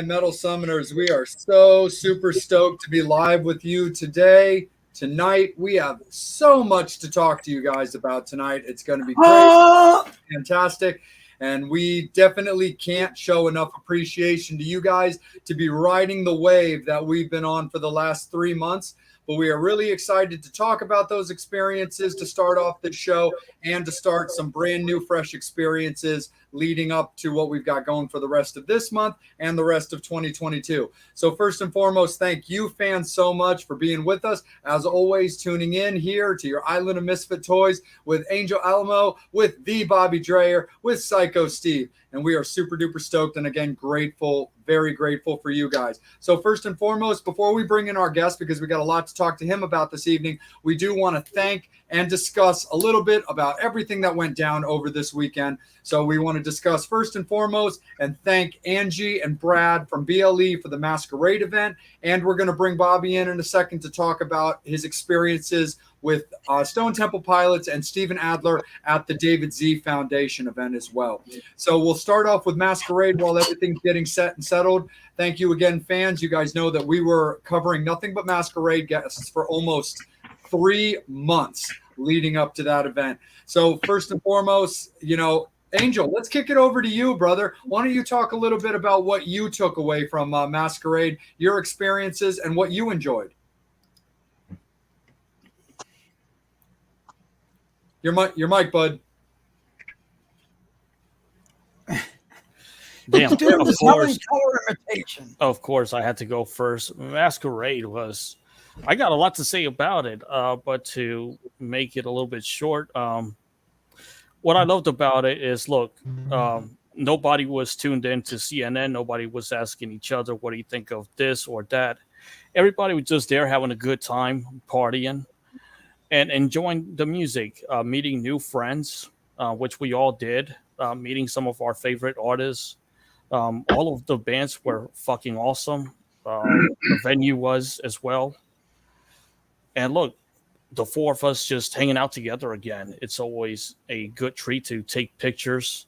my metal summoners, we are so super stoked to be live with you tonight. We have so much to talk to you guys about tonight. It's going to be great, fantastic, and we definitely can't show enough appreciation to you guys to be riding the wave that we've been on for the last 3 months. But we are really excited to talk about those experiences to start off this show and to start some brand new, fresh experiences leading up to what we've got going for the rest of this month and the rest of 2022. So first and foremost, thank you fans so much for being with us. As always, tuning in here to your Island of Misfit Toys with Angel Alamo, with the Bobby Dreyer, with Psycho Steve. And we are super duper stoked and again, grateful, very grateful for you guys. So first and foremost, before we bring in our guest, because we got a lot to talk to him about this evening, we do want to thank and discuss a little bit about everything that went down over this weekend. So we want to discuss first and foremost and thank Angie and Brad from BLE for the Masquerade event. And we're going to bring Bobby in a second to talk about his experiences with Stone Temple Pilots and Steven Adler at the David Z Foundation event as well. So we'll start off with Masquerade while everything's getting set and settled. Thank you again, fans. You guys know that we were covering nothing but Masquerade guests for almost 3 months leading up to that event. So first and foremost, Angel, let's kick it over to you, brother. Why don't you talk a little bit about what you took away from Masquerade, your experiences, and what you enjoyed? Your mic, bud. Damn, Of course, I had to go first. Masquerade was, I got a lot to say about it, but to make it a little bit short, what I loved about it is, look, nobody was tuned in to CNN. Nobody was asking each other, what do you think of this or that? Everybody was just there having a good time, partying, and enjoying the music, meeting new friends, which we all did, meeting some of our favorite artists. All of the bands were fucking awesome. The venue was as well. And look, the four of us just hanging out together again. It's always a good treat to take pictures,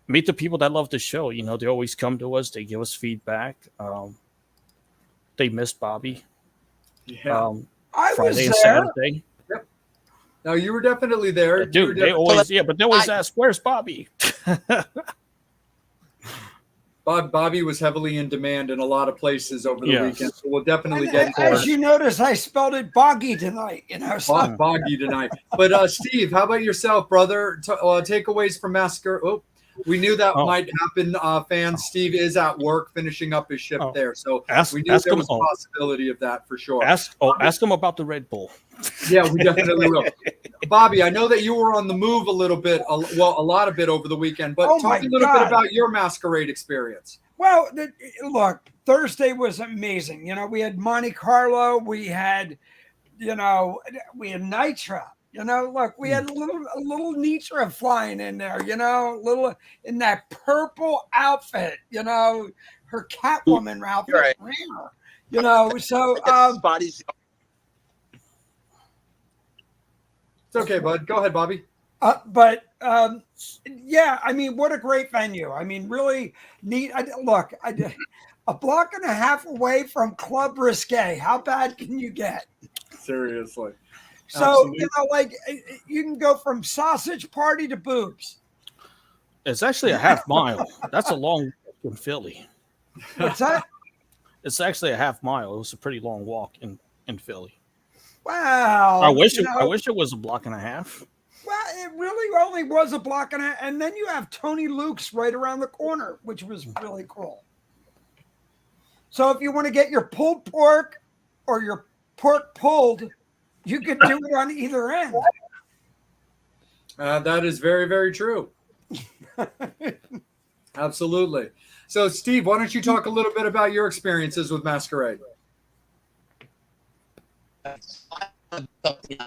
meet the people that love the show. They always come to us. They give us feedback. They miss Bobby. Yeah. I Friday and was there. Saturday. Yep. No, you were definitely there. Dude, they always ask, where's Bobby? Bobby was heavily in demand in a lot of places over the weekend, so we'll definitely get to as you notice, I spelled it boggy tonight. Boggy tonight. But Steve, how about yourself, brother? Takeaways from Masquerade. Oh, we knew that might happen, fans. Steve is at work finishing up his shift there, so we knew there was a possibility of that for sure. Ask him about the Red Bull. Yeah, we definitely will. Bobby, I know that you were on the move a little bit, a lot of it over the weekend, but talk a little bit about your Masquerade experience. Well, look, Thursday was amazing. We had Monte Carlo, we had Nitra. Look, we had a little Nitra flying in there. Little in that purple outfit. Her Catwoman outfit. Right. So bodies. It's okay, bud. Go ahead, Bobby. Yeah, I mean, what a great venue. I mean, really neat. A block and a half away from Club Risque. How bad can you get? Seriously. So, you can go from sausage party to boobs. It's actually a half mile. That's a long walk in Philly. What's that? It's actually a half mile. It was a pretty long walk in Philly. Wow. I wish it was a block and a half. Well, it really only was a block and a half. And then you have Tony Luke's right around the corner, which was really cool. So if you want to get your pulled pork or your pork pulled, you could do it on either end. That is very, very true. Absolutely. So, Steve, why don't you talk a little bit about your experiences with Masquerade?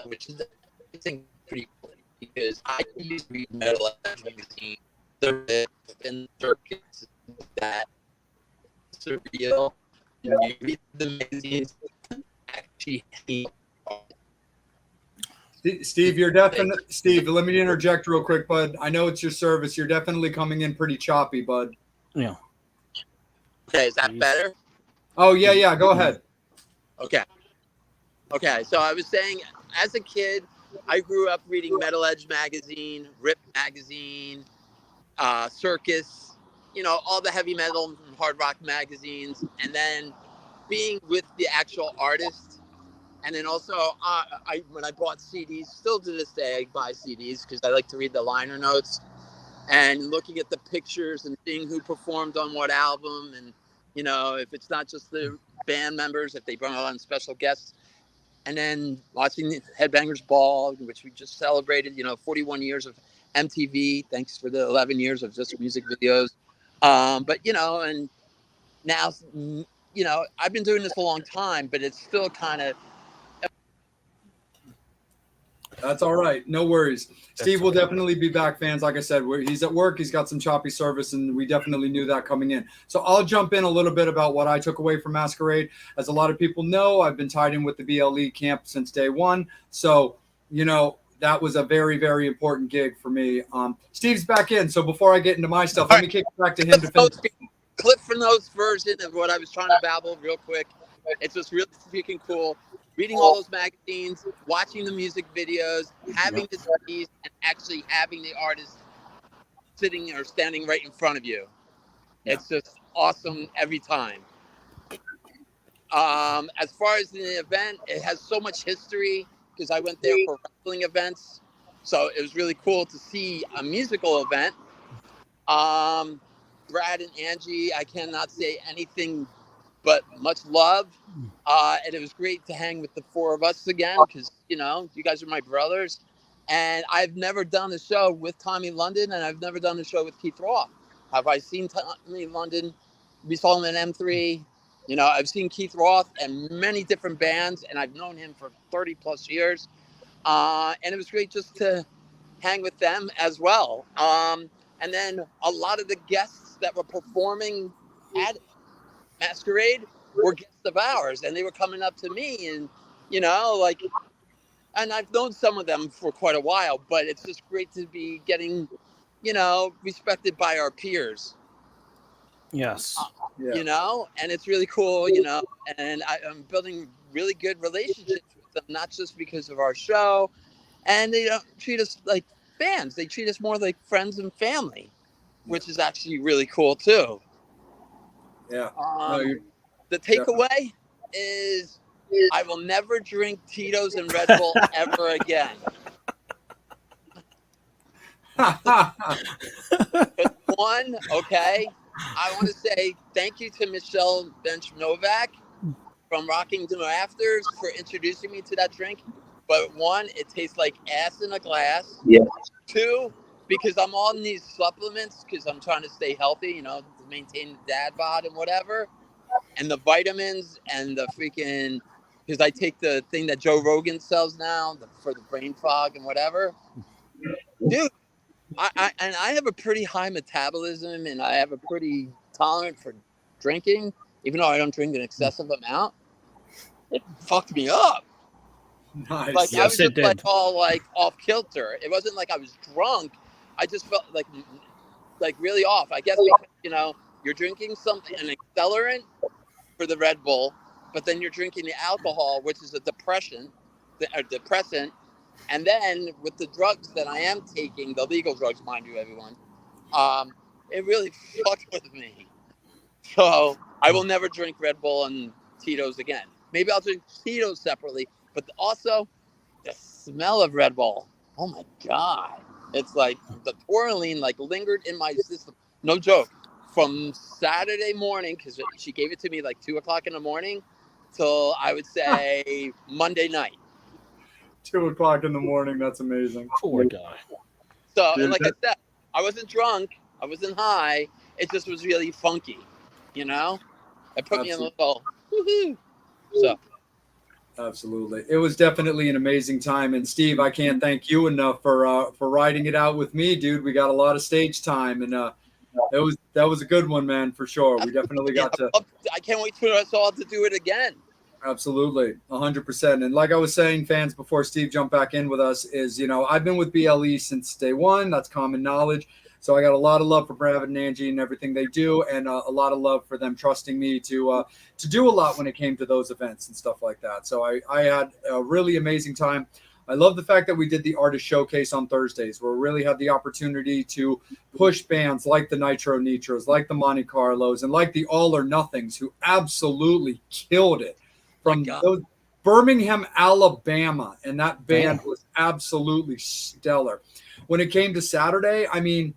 Which is, I think, pretty cool because I used to read metal magazine, the riff and circuits that surreal. You read the magazines, actually. Steve, you're definitely Steve. Let me interject real quick, bud. I know it's your service. You're definitely coming in pretty choppy, bud. Yeah. Okay, is that better? Oh, yeah. Go ahead. Okay. So I was saying, as a kid, I grew up reading Metal Edge magazine, Rip magazine, Circus, all the heavy metal and hard rock magazines, and then being with the actual artist. And then also, when I bought CDs, still to this day, I buy CDs because I like to read the liner notes and looking at the pictures and seeing who performed on what album. And, if it's not just the band members, if they bring on special guests. And then watching the Headbangers Ball, which we just celebrated, 41 years of MTV. Thanks for the 11 years of just music videos. But, and now, I've been doing this a long time, but it's still kind of. That's all right. No worries. Steve will definitely be back, fans. Like I said, he's at work. He's got some choppy service, and we definitely knew that coming in. So I'll jump in a little bit about what I took away from Masquerade. As a lot of people know, I've been tied in with the BLE camp since day one. So, that was a very, very important gig for me. Steve's back in. So before I get into my stuff, let me kick it back to him to finish. Cliff from those version of what I was trying to babble real quick. It's just really freaking cool. Reading all those magazines, watching the music videos, having the CDs, and actually having the artist sitting or standing right in front of you. It's just awesome every time. As far as the event, it has so much history because I went there for wrestling events. So it was really cool to see a musical event. Brad and Angie, I cannot say anything but much love. And it was great to hang with the four of us again because, you guys are my brothers. And I've never done a show with Tommy London, and I've never done a show with Keith Roth. Have I seen Tommy London? We saw him in M3. I've seen Keith Roth and many different bands, and I've known him for 30 plus years. And it was great just to hang with them as well. And then a lot of the guests that were performing at Masquerade were guests of ours, and they were coming up to me and, and I've known some of them for quite a while, but it's just great to be getting, respected by our peers. Yes. And it's really cool, and I'm building really good relationships with them, not just because of our show. And they don't treat us like fans. They treat us more like friends and family, which is actually really cool too. Yeah. The takeaway is I will never drink Tito's and Red Bull ever again. One, okay, I want to say thank you to Michelle Bench Novak from Rocking the Rafters for introducing me to that drink. But one, it tastes like ass in a glass. Yeah. Two, because I'm on these supplements because I'm trying to stay healthy, to maintain the dad bod and whatever. And the vitamins and the freaking, because I take the thing that Joe Rogan sells now for the brain fog and whatever. Dude, I have a pretty high metabolism and I have a pretty tolerant for drinking, even though I don't drink an excessive amount. It fucked me up. Nice. Like I was just like all like off kilter. It wasn't like I was drunk. I just felt like really off. I guess because, you're drinking something, an accelerant for the Red Bull, but then you're drinking the alcohol, which is a depressant. And then with the drugs that I am taking, the legal drugs, mind you, everyone, it really fucked with me. So I will never drink Red Bull and Tito's again. Maybe I'll drink Tito's separately, but also the smell of Red Bull. Oh my God. It's like the twirling lingered in my system. No joke. From Saturday morning, because she gave it to me 2:00 in the morning, till I would say Monday night. 2:00 in the morning. That's amazing. Poor guy. So, and like I said, I wasn't drunk. I wasn't high. It just was really funky, It put me in a little woohoo. So. Absolutely. It was definitely an amazing time. And Steve, I can't thank you enough for riding it out with me, dude. We got a lot of stage time, and that was a good one, man, for sure. We definitely got to. I can't wait for us all to do it again. Absolutely, 100%. And like I was saying, fans, before Steve jumped back in with us, is I've been with BLE since day one. That's common knowledge. So I got a lot of love for Brad and Angie and everything they do, and a lot of love for them trusting me to do a lot when it came to those events and stuff like that. So I had a really amazing time. I love the fact that we did the artist showcase on Thursdays, where we really had the opportunity to push bands like the Nitro Nitros, like the Monte Carlos, and like the All or Nothings, who absolutely killed it from those Birmingham, Alabama, and that band was absolutely stellar. When it came to Saturday, I mean,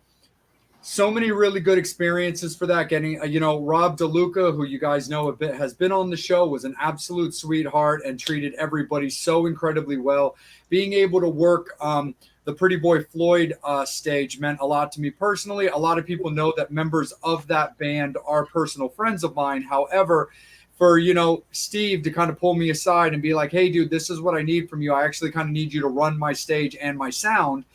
so many really good experiences for that. Getting, Rob DeLuca, who you guys know a bit, has been on the show, was an absolute sweetheart and treated everybody so incredibly well. Being able to work the Pretty Boy Floyd stage meant a lot to me personally. A lot of people know that members of that band are personal friends of mine. However, for, Steve to kind of pull me aside and be like, hey, dude, this is what I need from you. I actually kind of need you to run my stage and my sound.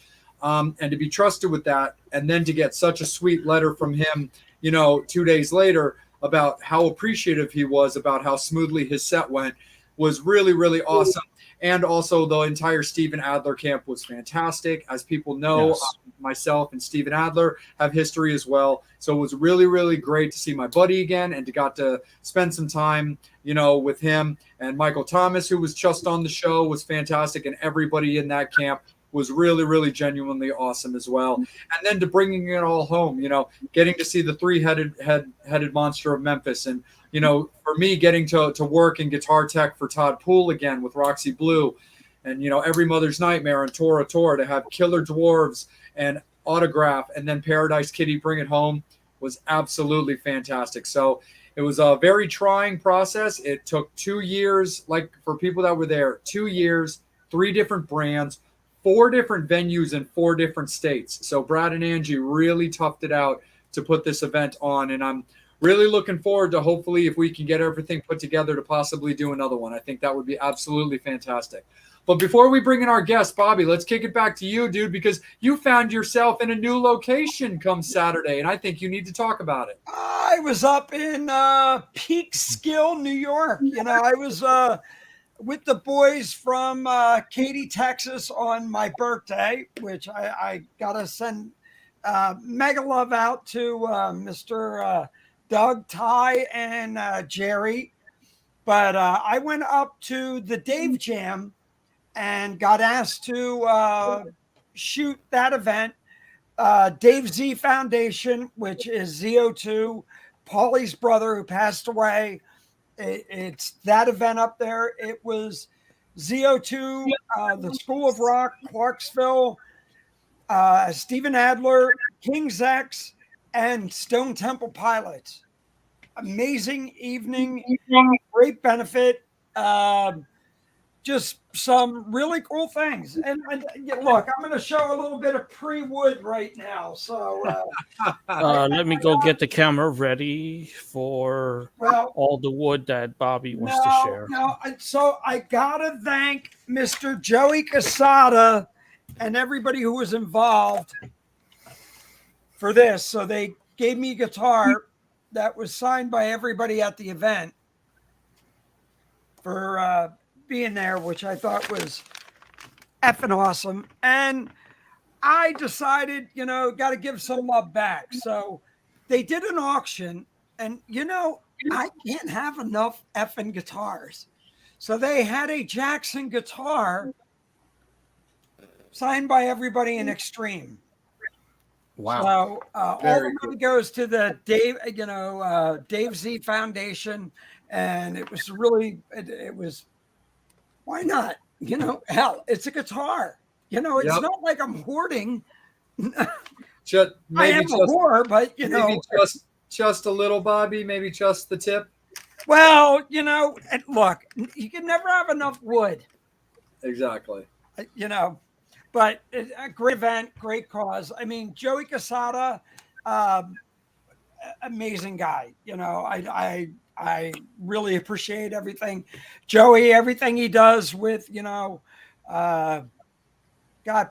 And to be trusted with that, and then to get such a sweet letter from him, 2 days later about how appreciative he was about how smoothly his set went was really, really awesome. And also the entire Steven Adler camp was fantastic. As people know, myself and Steven Adler have history as well. So it was really, really great to see my buddy again and to got to spend some time, with him. And Michael Thomas, who was just on the show, was fantastic. And everybody in that camp was really, really genuinely awesome as well. And then to bringing it all home, getting to see the three-headed monster of Memphis. And, for me, getting to work in guitar tech for Todd Poole again with Roxy Blue. And, Every Mother's Nightmare and Tora Tora, to have Killer Dwarves and Autograph and then Paradise Kitty Bring It Home was absolutely fantastic. So it was a very trying process. It took 2 years, like for people that were there, 2 years, 3 different brands, 4 different venues in 4 different states. So Brad and Angie really toughed it out to put this event on. And I'm really looking forward to, hopefully, if we can get everything put together, to possibly do another one. I think that would be absolutely fantastic. But before we bring in our guest, Bobby, let's kick it back to you, dude, because you found yourself in a new location come Saturday, and I think you need to talk about it. I was up in Peekskill, New York. I was with the boys from Katy, Texas on my birthday, which I got to send mega love out to Mr. Doug, Ty, and Jerry. But I went up to the Dave Jam and got asked to shoot that event. Dave Z Foundation, which is ZO2, Paulie's brother who passed away. It's that event up there. It was ZO2, the School of Rock, Clarksville, Steven Adler, King's X, and Stone Temple Pilots. Amazing evening, great benefit. Just some really cool things. And look, I'm going to show a little bit of pre-wood right now. So let me go get the camera ready for all the wood that Bobby wants to share. So I got to thank Mr. Joey Casada and everybody who was involved for this. So they gave me a guitar that was signed by everybody at the event for being there, which I thought was effing awesome. And I decided, got to give some love back. So they did an auction, and, I can't have enough effing guitars. So they had a Jackson guitar signed by everybody in Extreme. Wow. So all the money goes to the Dave Z Foundation. And it was really, it was, why not? Hell, it's a guitar. It's not like I'm hoarding. I am a whore, but maybe just a little, Bobby. Maybe just the tip. Well, and look, you can never have enough wood. Exactly. But a great event, great cause. I mean, Joey Casada, amazing guy. I really appreciate everything. Joey, everything he does with, God,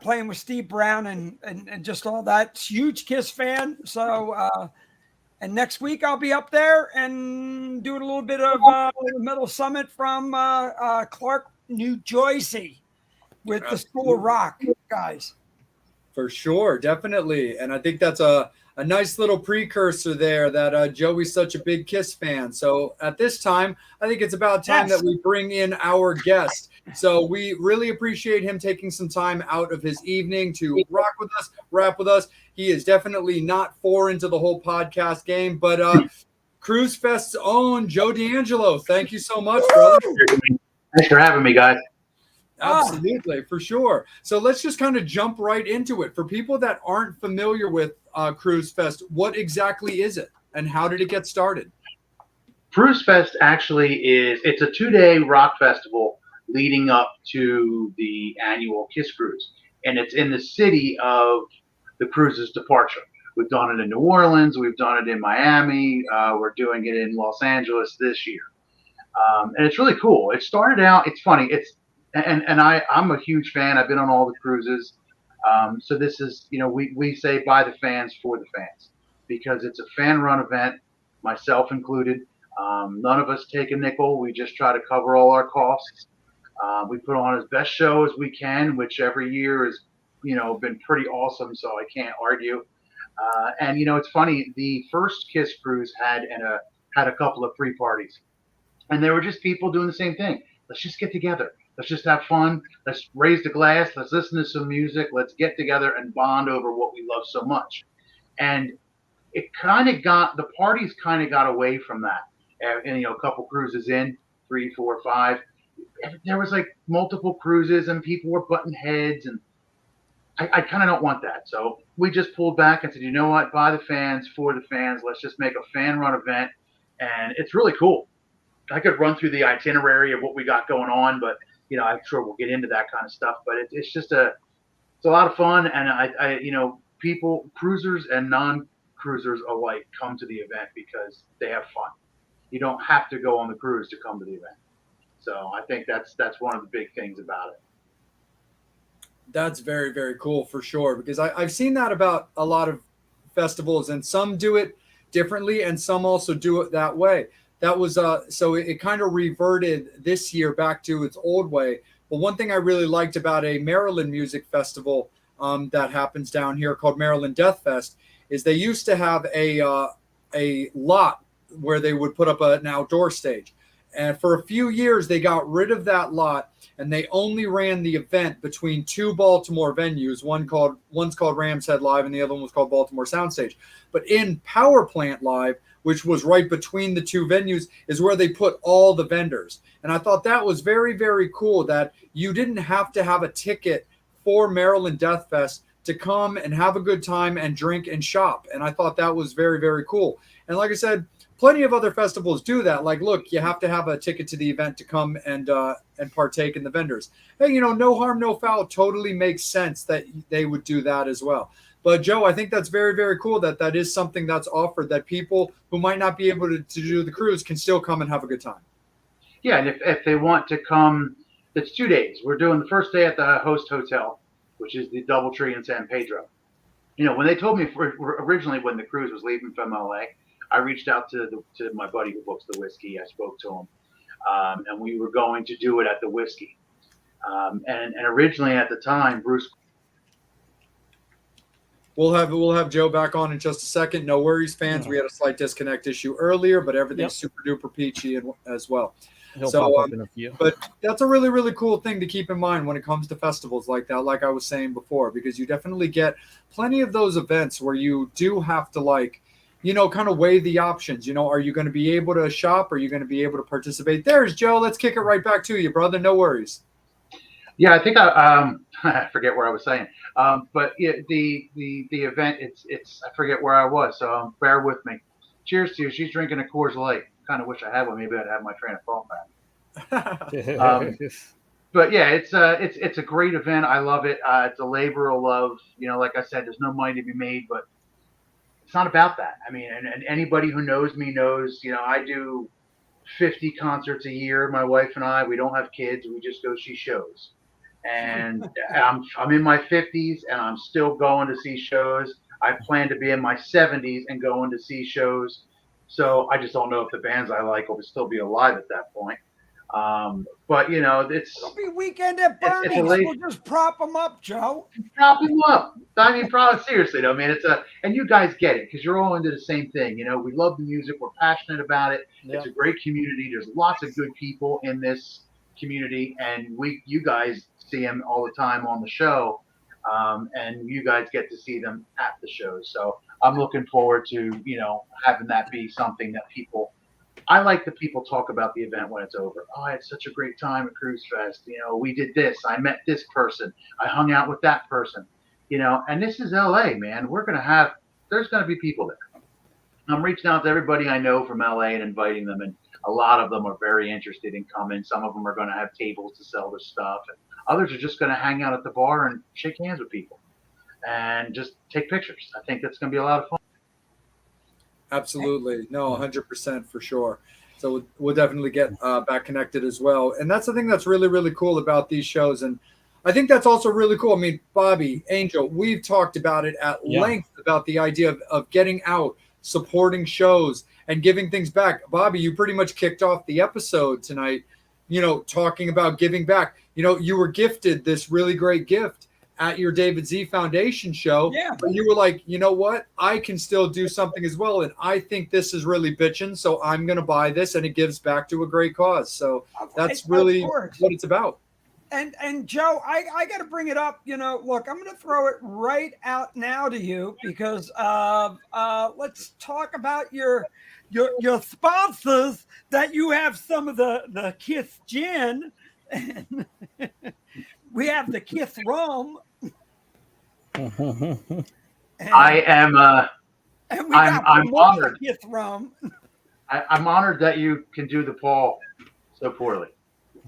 playing with Steve Brown and just all that. Huge Kiss fan. So, and next week I'll be up there and doing a little bit of Metal Summit from Clark, New Jersey with the School of Rock guys. For sure, definitely. And I think that's a nice little precursor there that Joey's such a big Kiss fan. So at this time, I think it's about time Yes. that we bring in our guest. So we really appreciate him taking some time out of his evening to rock with us, rap with us. He is definitely not foreign to the whole podcast game, but Cruise Fest's own Joe D'Angelo. Thank you so much, brother. Thanks for having me, guys. Absolutely, for sure. So let's just kind of jump right into it. For people that aren't familiar with Cruise Fest, what exactly is it and how did it get started? Cruise Fest actually it's a 2-day rock festival leading up to the annual Kiss Cruise. And it's in the city of the cruise's departure. We've done it in New Orleans. We've done it in Miami. We're doing it in Los Angeles this year. And it's really cool. It started out, it's funny. I'm a huge fan. I've been on all the cruises. So this is, we say by the fans for the fans because it's a fan run event, myself included. None of us take a nickel. We just try to cover all our costs. We put on as best show as we can, which every year has, been pretty awesome. So I can't argue. And it's funny. The first Kiss Cruise had a couple of free parties, and they were just people doing the same thing. Let's just get together. Let's just have fun. Let's raise the glass. Let's listen to some music. Let's get together and bond over what we love so much. And the parties kind of got away from that. And a couple cruises in, 3, 4, 5. There was like multiple cruises and people were butting heads, and I kind of don't want that. So we just pulled back and said, you know what, by the fans, for the fans, let's just make a fan run event. And it's really cool. I could run through the itinerary of what we got going on, but I'm sure we'll get into that kind of stuff. But it's just it's a lot of fun, and people, cruisers and non-cruisers alike, come to the event because they have fun. You don't have to go on the cruise to come to the event. So I think that's one of the big things about it. That's very, very cool for sure, because I've seen that about a lot of festivals, and some do it differently and some also do it that way. That was so it kind of reverted this year back to its old way. But one thing I really liked about a Maryland music festival that happens down here called Maryland Death Fest is they used to have a lot where they would put up an outdoor stage. And for a few years, they got rid of that lot, and they only ran the event between 2 Baltimore venues. One's called Rams Head Live, and the other one was called Baltimore Soundstage. But in Power Plant Live, which was right between the 2 venues, is where they put all the vendors. And I thought that was very, very cool that you didn't have to have a ticket for Maryland Death Fest to come and have a good time and drink and shop. And I thought that was very, very cool. And like I said, plenty of other festivals do that. Like, look, you have to have a ticket to the event to come and partake in the vendors. Hey, no harm, no foul. Totally makes sense that they would do that as well. But Joe, I think that's very, very cool that is something that's offered, that people who might not be able to do the cruise can still come and have a good time. Yeah, and if they want to come, it's 2 days. We're doing the first day at the host hotel, which is the DoubleTree in San Pedro. When they told me originally when the cruise was leaving from LA, I reached out to my buddy who books the whiskey. I spoke to him, and we were going to do it at the whiskey. And originally at the time, Bruce. We'll have Joe back on in just a second. No worries, fans. We had a slight disconnect issue earlier, but everything's super duper peachy as well. He'll pop up in a few. But that's a really, really cool thing to keep in mind when it comes to festivals like that, like I was saying before, because you definitely get plenty of those events where you do have to kind of weigh the options. Are you going to be able to shop? Are you going to be able to participate? There's Joe. Let's kick it right back to you, brother. No worries. Yeah, I think I forget where I was saying. But the event, it's I forget where I was. So bear with me. Cheers to you. She's drinking a Coors Light. Kind of wish I had one. Maybe I'd have my train of thought back. But yeah, it's a great event. I love it. It's a labor of love. Like I said, there's no money to be made, but it's not about that. I mean, and anybody who knows me knows, I do 50 concerts a year. My wife and I, we don't have kids. We just go see shows. And I'm in my 50s and I'm still going to see shows. I plan to be in my 70s and going to see shows. So I just don't know if the bands I like will still be alive at that point. But it'll be Weekend at Bernie's. We'll just prop them up, Joe. Prop them up. I mean, probably seriously though, man. And you guys get it because you're all into the same thing. We love the music. We're passionate about it. Yeah. It's a great community. There's lots of good people in this community, and you guys see them all the time on the show, and you guys get to see them at the shows. So I'm looking forward to having that be something that people. I like the people talk about the event when it's over. Oh, I had such a great time at Cruise Fest. We did this. I met this person. I hung out with that person. And this is LA, man. There's going to be people there. I'm reaching out to everybody I know from LA and inviting them. And a lot of them are very interested in coming. Some of them are going to have tables to sell their stuff. And others are just going to hang out at the bar and shake hands with people and just take pictures. I think that's going to be a lot of fun. Absolutely. No, 100% for sure. So we'll definitely get back connected as well. And that's the thing that's really, really cool about these shows. And I think that's also really cool. I mean, Bobby, Angel, we've talked about it at length about the idea of getting out, supporting shows, and giving things back. Bobby, you pretty much kicked off the episode tonight, talking about giving back. You were gifted this really great gift at your David Z Foundation show. Yeah. But you were like, you know what? I can still do something as well. And I think this is really bitching. So I'm going to buy this, and it gives back to a great cause. So that's really what it's about. And Joe, I got to bring it up. Look, I'm going to throw it right out now to you because let's talk about your sponsors that you have some of the Kiss gin. And we have the Kiss rum. I am. I'm honored. Kiss rum. I'm honored that you can do the Paul so poorly.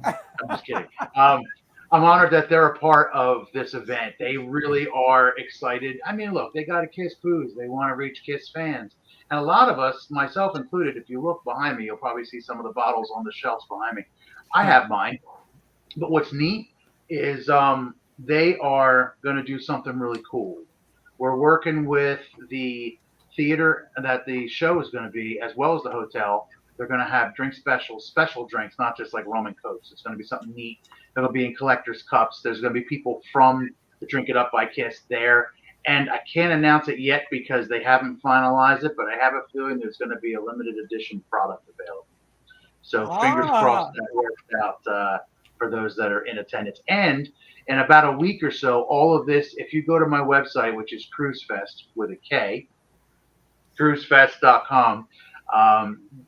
I'm just kidding. I'm honored that they're a part of this event. They really are excited. I mean, look, they got a Kiss booze. They want to reach Kiss fans. And a lot of us, myself included, if you look behind me, you'll probably see some of the bottles on the shelves behind me. I have mine. But what's neat is they are going to do something really cool. We're working with the theater that the show is going to be, as well as the hotel. They're going to have special drinks, not just like rum and cokes. It's going to be something neat. It'll be in collector's cups. There's going to be people from the Drink It Up by Kiss there. And I can't announce it yet because they haven't finalized it, but I have a feeling there's going to be a limited edition product available. So fingers crossed that works out for those that are in attendance. And in about a week or so, all of this, if you go to my website, which is Cruisefest with a K, cruisefest.com,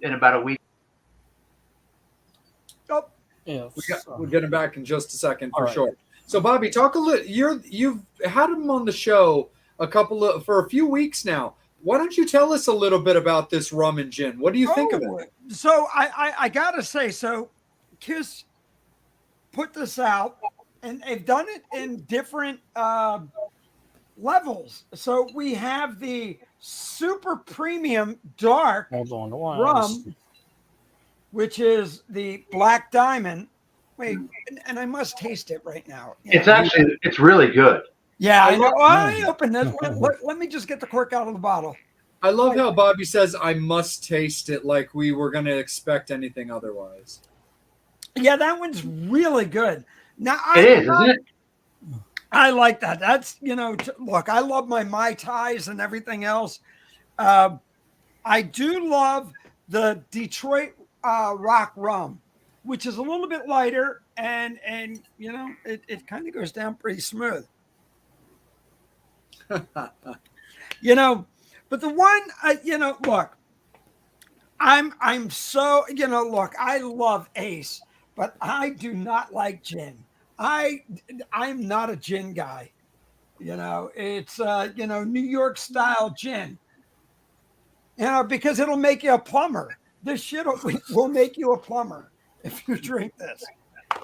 in about a week. Oh, Yeah. We're getting back in just a second for All sure. right. So Bobby, talk a little. You've had him on the show for a few weeks now. Why don't you tell us a little bit about this rum and gin? What do you think of it? So I gotta say, so Kiss put this out, and they've done it in different levels. So we have the super premium dark rum, which is the Black Diamond. Wait, and I must taste it right now. It's really good. Yeah, I know. I opened this. Let me just get the cork out of the bottle. I love how Bobby says, I must taste it, like we were going to expect anything otherwise. Yeah, that one's really good. Now, isn't it? I like that. That's, look, I love my Mai Tais and everything else. I do love the Detroit Rock rum, which is a little bit lighter and it kind of goes down pretty smooth. But the one, look, I'm so, look, I love Ace, but I do not like gin. I'm not a gin guy. It's, New York style gin, because it'll make you a plumber. This shit will make you a plumber if you drink this.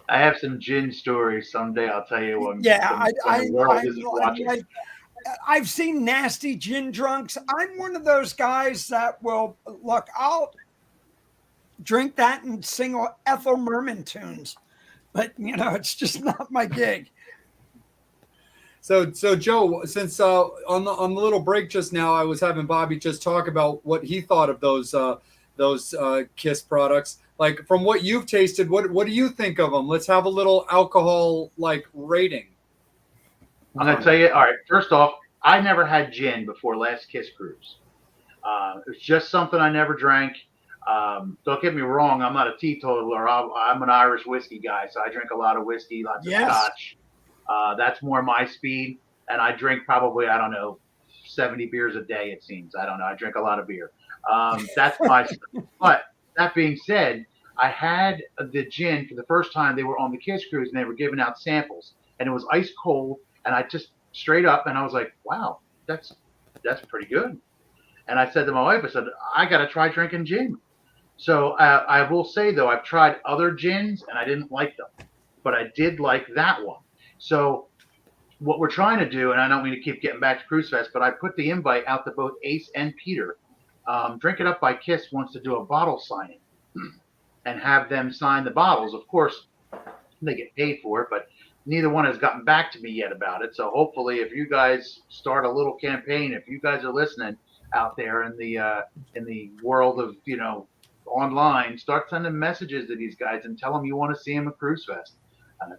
I have some gin stories someday. I'll tell you when. Yeah, I've seen nasty gin drunks. I'm one of those guys that will look. I'll drink that and sing Ethel Merman tunes, but it's just not my gig. So Joe, since on the little break just now, I was having Bobby just talk about what he thought of those Kiss products. Like, from what you've tasted, what do you think of them? Let's have a little alcohol rating. I'm going to tell you, all right, first off, I never had gin before last Kiss Cruise. It's just something I never drank. Don't get me wrong, I'm not a teetotaler. I'm an Irish whiskey guy, so I drink a lot of whiskey, lots of scotch. That's more my speed. And I drink probably, I don't know, 70 beers a day, it seems. I don't know. I drink a lot of beer. That's my stuff. But that being said, I had the gin for the first time. They were on the Kiss Cruise, and they were giving out samples. And it was ice cold. And I just straight up, and I was like, wow, that's pretty good. And I said to my wife, I said, I got to try drinking gin. So I will say, though, I've tried other gins, and I didn't like them. But I did like that one. So what we're trying to do, and I don't mean to keep getting back to Cruise Fest, but I put the invite out to both Ace and Peter. Drink It Up by Kiss wants to do a bottle signing and have them sign the bottles. Of course, they get paid for it, but neither one has gotten back to me yet about it. So hopefully, if you guys start a little campaign, if you guys are listening out there in the world of, online, start sending messages to these guys and tell them you want to see them at Cruise Fest.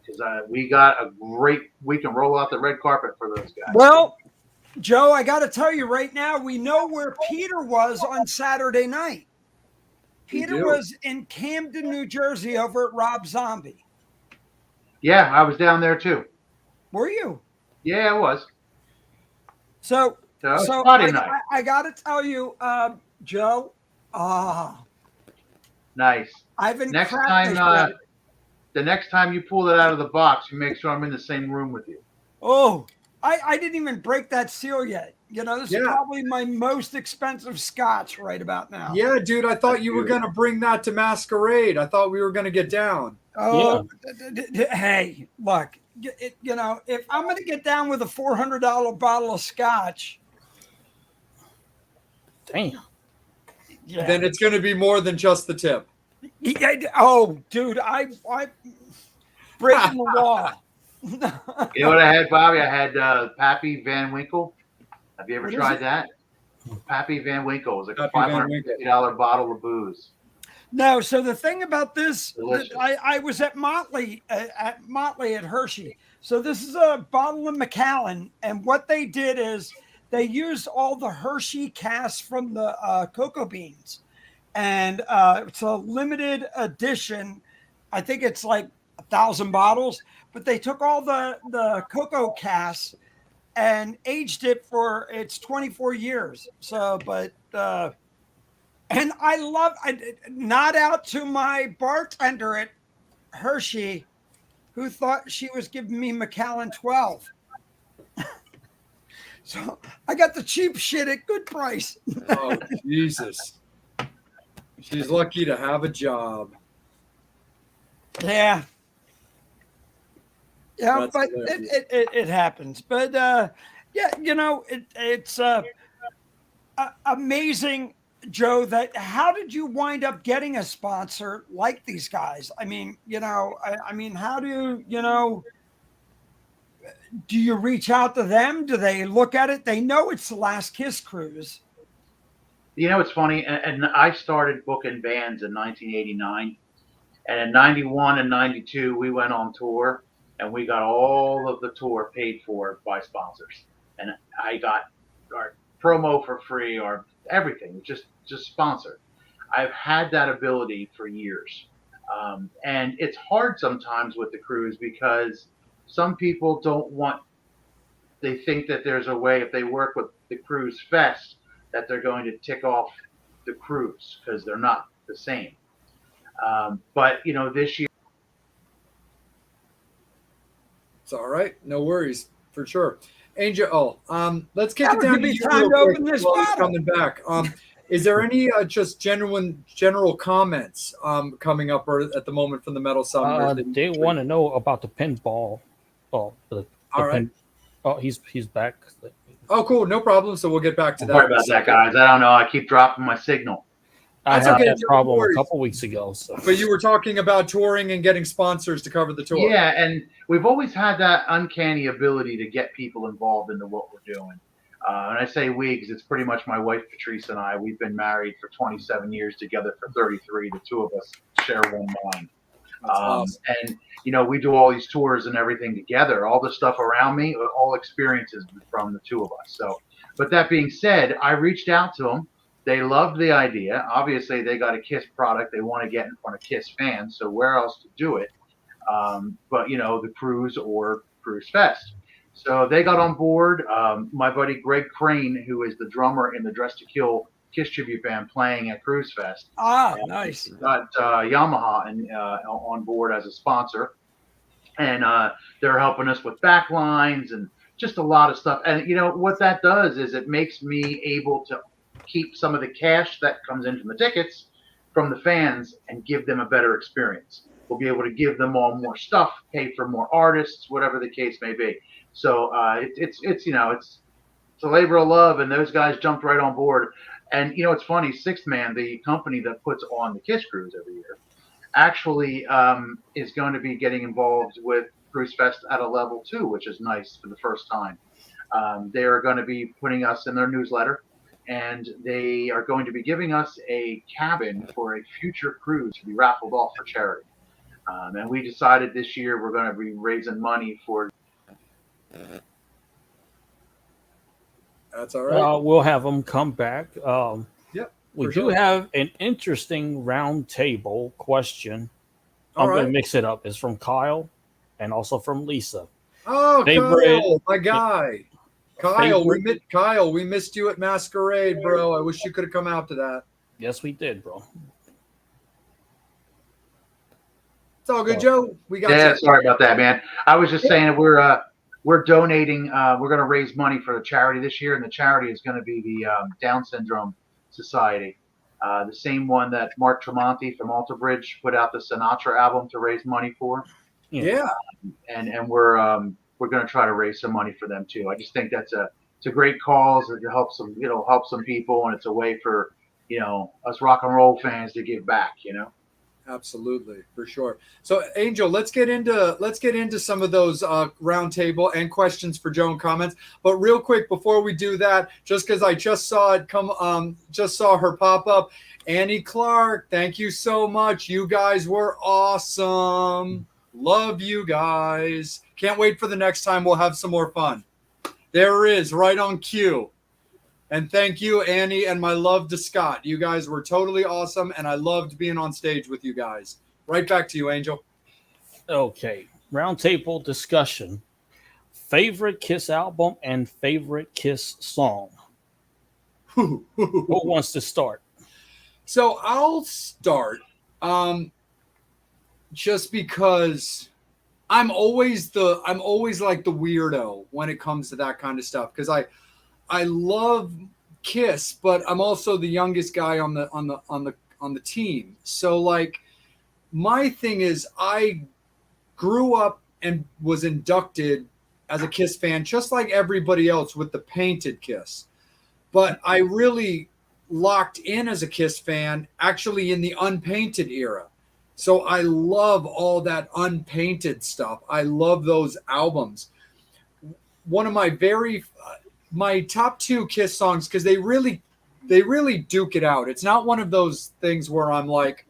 Because we can roll out the red carpet for those guys. Well, Joe, I got to tell you right now, we know where Peter was on Saturday night. Peter was in Camden, New Jersey, over at Rob Zombie. Yeah, I was down there too. Were you? Yeah, I was. So Friday night. I got to tell you, Joe. Nice. The next time you pull it out of the box, you make sure I'm in the same room with you. Oh, I didn't even break that seal yet. This is probably my most expensive scotch right about now. Yeah, dude, I thought you were going to bring that to Masquerade. I thought we were going to get down. Oh, yeah. Hey, look, if I'm going to get down with a $400 bottle of scotch. Damn. Yeah. Then it's going to be more than just the tip. Yeah, oh, dude, I breaking the law. You know what I had, Bobby? I had Pappy Van Winkle. Have you ever tried that? Pappy Van Winkle was like a $550 bottle of booze. No, so the thing about this, I was at Motley at Hershey. So this is a bottle of Macallan, and what they did is they used all the Hershey casts from the cocoa beans. And it's a limited edition. I think it's like 1,000 bottles, but they took all the cocoa casts and aged it for its 24 years. So, but and not out to my bartender at Hershey, who thought she was giving me Macallan 12. So I got the cheap shit at good price. Oh, Jesus. She's lucky to have a job. Yeah. Yeah, but it happens. But yeah, it's amazing, Joe, that how did you wind up getting a sponsor like these guys? I mean, how do do you reach out to them? Do they look at it? They know it's the last Kiss Cruise. It's funny, and I started booking bands in 1989, and in 91 and 92, we went on tour, and we got all of the tour paid for by sponsors. And I got our promo for free, or everything, just sponsored. I've had that ability for years. And it's hard sometimes with the cruise because some people they think that there's a way, if they work with the Cruise Fest, that they're going to tick off the cruise because they're not the same. But, this year. It's all right. No worries, for sure. Angel, let's kick it down to you time to open this bottle. Coming back. Is there any just general comments coming up or at the moment from the Metal Summoners? They want to know about the pinball. Oh, all right. He's back. Oh, cool. No problem. So we'll get back to that. Sorry about that, guys. I don't know. I keep dropping my signal. I had that problem a couple weeks ago. So. But you were talking about touring and getting sponsors to cover the tour. Yeah, and we've always had that uncanny ability to get people involved into what we're doing. And I say we because it's pretty much my wife, Patrice, and I. We've been married for 27 years, together for 33. The two of us share one mind. That's awesome. And we do all these tours and everything together. All the stuff around me, all experiences from the two of us. So, but that being said, I reached out to them. They loved the idea. Obviously, they got a Kiss product. They want to get in front of Kiss fans. So where else to do it? But the cruise or Cruise Fest. So they got on board. My buddy Greg Crane, who is the drummer in the Dress to Kill Kiss tribute band, playing at Cruise Fest. Nice. Got Yamaha on board as a sponsor, and they're helping us with backlines and just a lot of stuff. And what that does is it makes me able to keep some of the cash that comes in from the tickets from the fans and give them a better experience. We'll be able to give them all more stuff, pay for more artists, whatever the case may be. So it's a labor of love, and those guys jumped right on board. And it's funny, Sixth Man, the company that puts on the Kiss Cruise every year, actually is going to be getting involved with Cruise Fest at a level 2, which is nice for the first time. They are going to be putting us in their newsletter, and they are going to be giving us a cabin for a future cruise to be raffled off for charity. And we decided this year we're going to be raising money for. That's all right. We'll have them come back. Yep. We do have an interesting round table question. All I'm going to right. mix it up. It's from Kyle and also from Lisa. Oh, Favorite- Kyle, my guy. Kyle, we missed you at Masquerade, bro. I wish you could have come out to that. Yes, we did, bro. It's all good, Joe. We got Yeah, you. sorry about that, man. I was just saying we're donating. We're going to raise money for the charity this year, and the charity is going to be the Down Syndrome Society, the same one that Mark Tremonti from Alter Bridge put out the Sinatra album to raise money for. Yeah. And we're going to try to raise some money for them too. I just think it's a great cause. It helps some help some people, and it's a way for us rock and roll fans to give back. Absolutely, for sure. So, Angel, let's get into some of those roundtable and questions for Joe and comments. But real quick, before we do that, just because I just saw it just saw her pop up. Annie Clark, thank you so much. You guys were awesome. Love you guys. Can't wait for the next time. We'll have some more fun. There is, right on cue. And thank you, Annie, and my love to Scott. You guys were totally awesome, and I loved being on stage with you guys. Right back to you, Angel. Okay. Roundtable discussion. Favorite Kiss album and favorite Kiss song. Who wants to start? So I'll start just because I'm always like the weirdo when it comes to that kind of stuff, because I love Kiss, but I'm also the youngest guy on the team. So like my thing is I grew up and was inducted as a Kiss fan, just like everybody else, with the painted Kiss. But I really locked in as a Kiss fan actually in the unpainted era. So I love all that unpainted stuff. I love those albums. One of my top 2 Kiss songs, because they really duke it out. It's not one of those things where I'm like,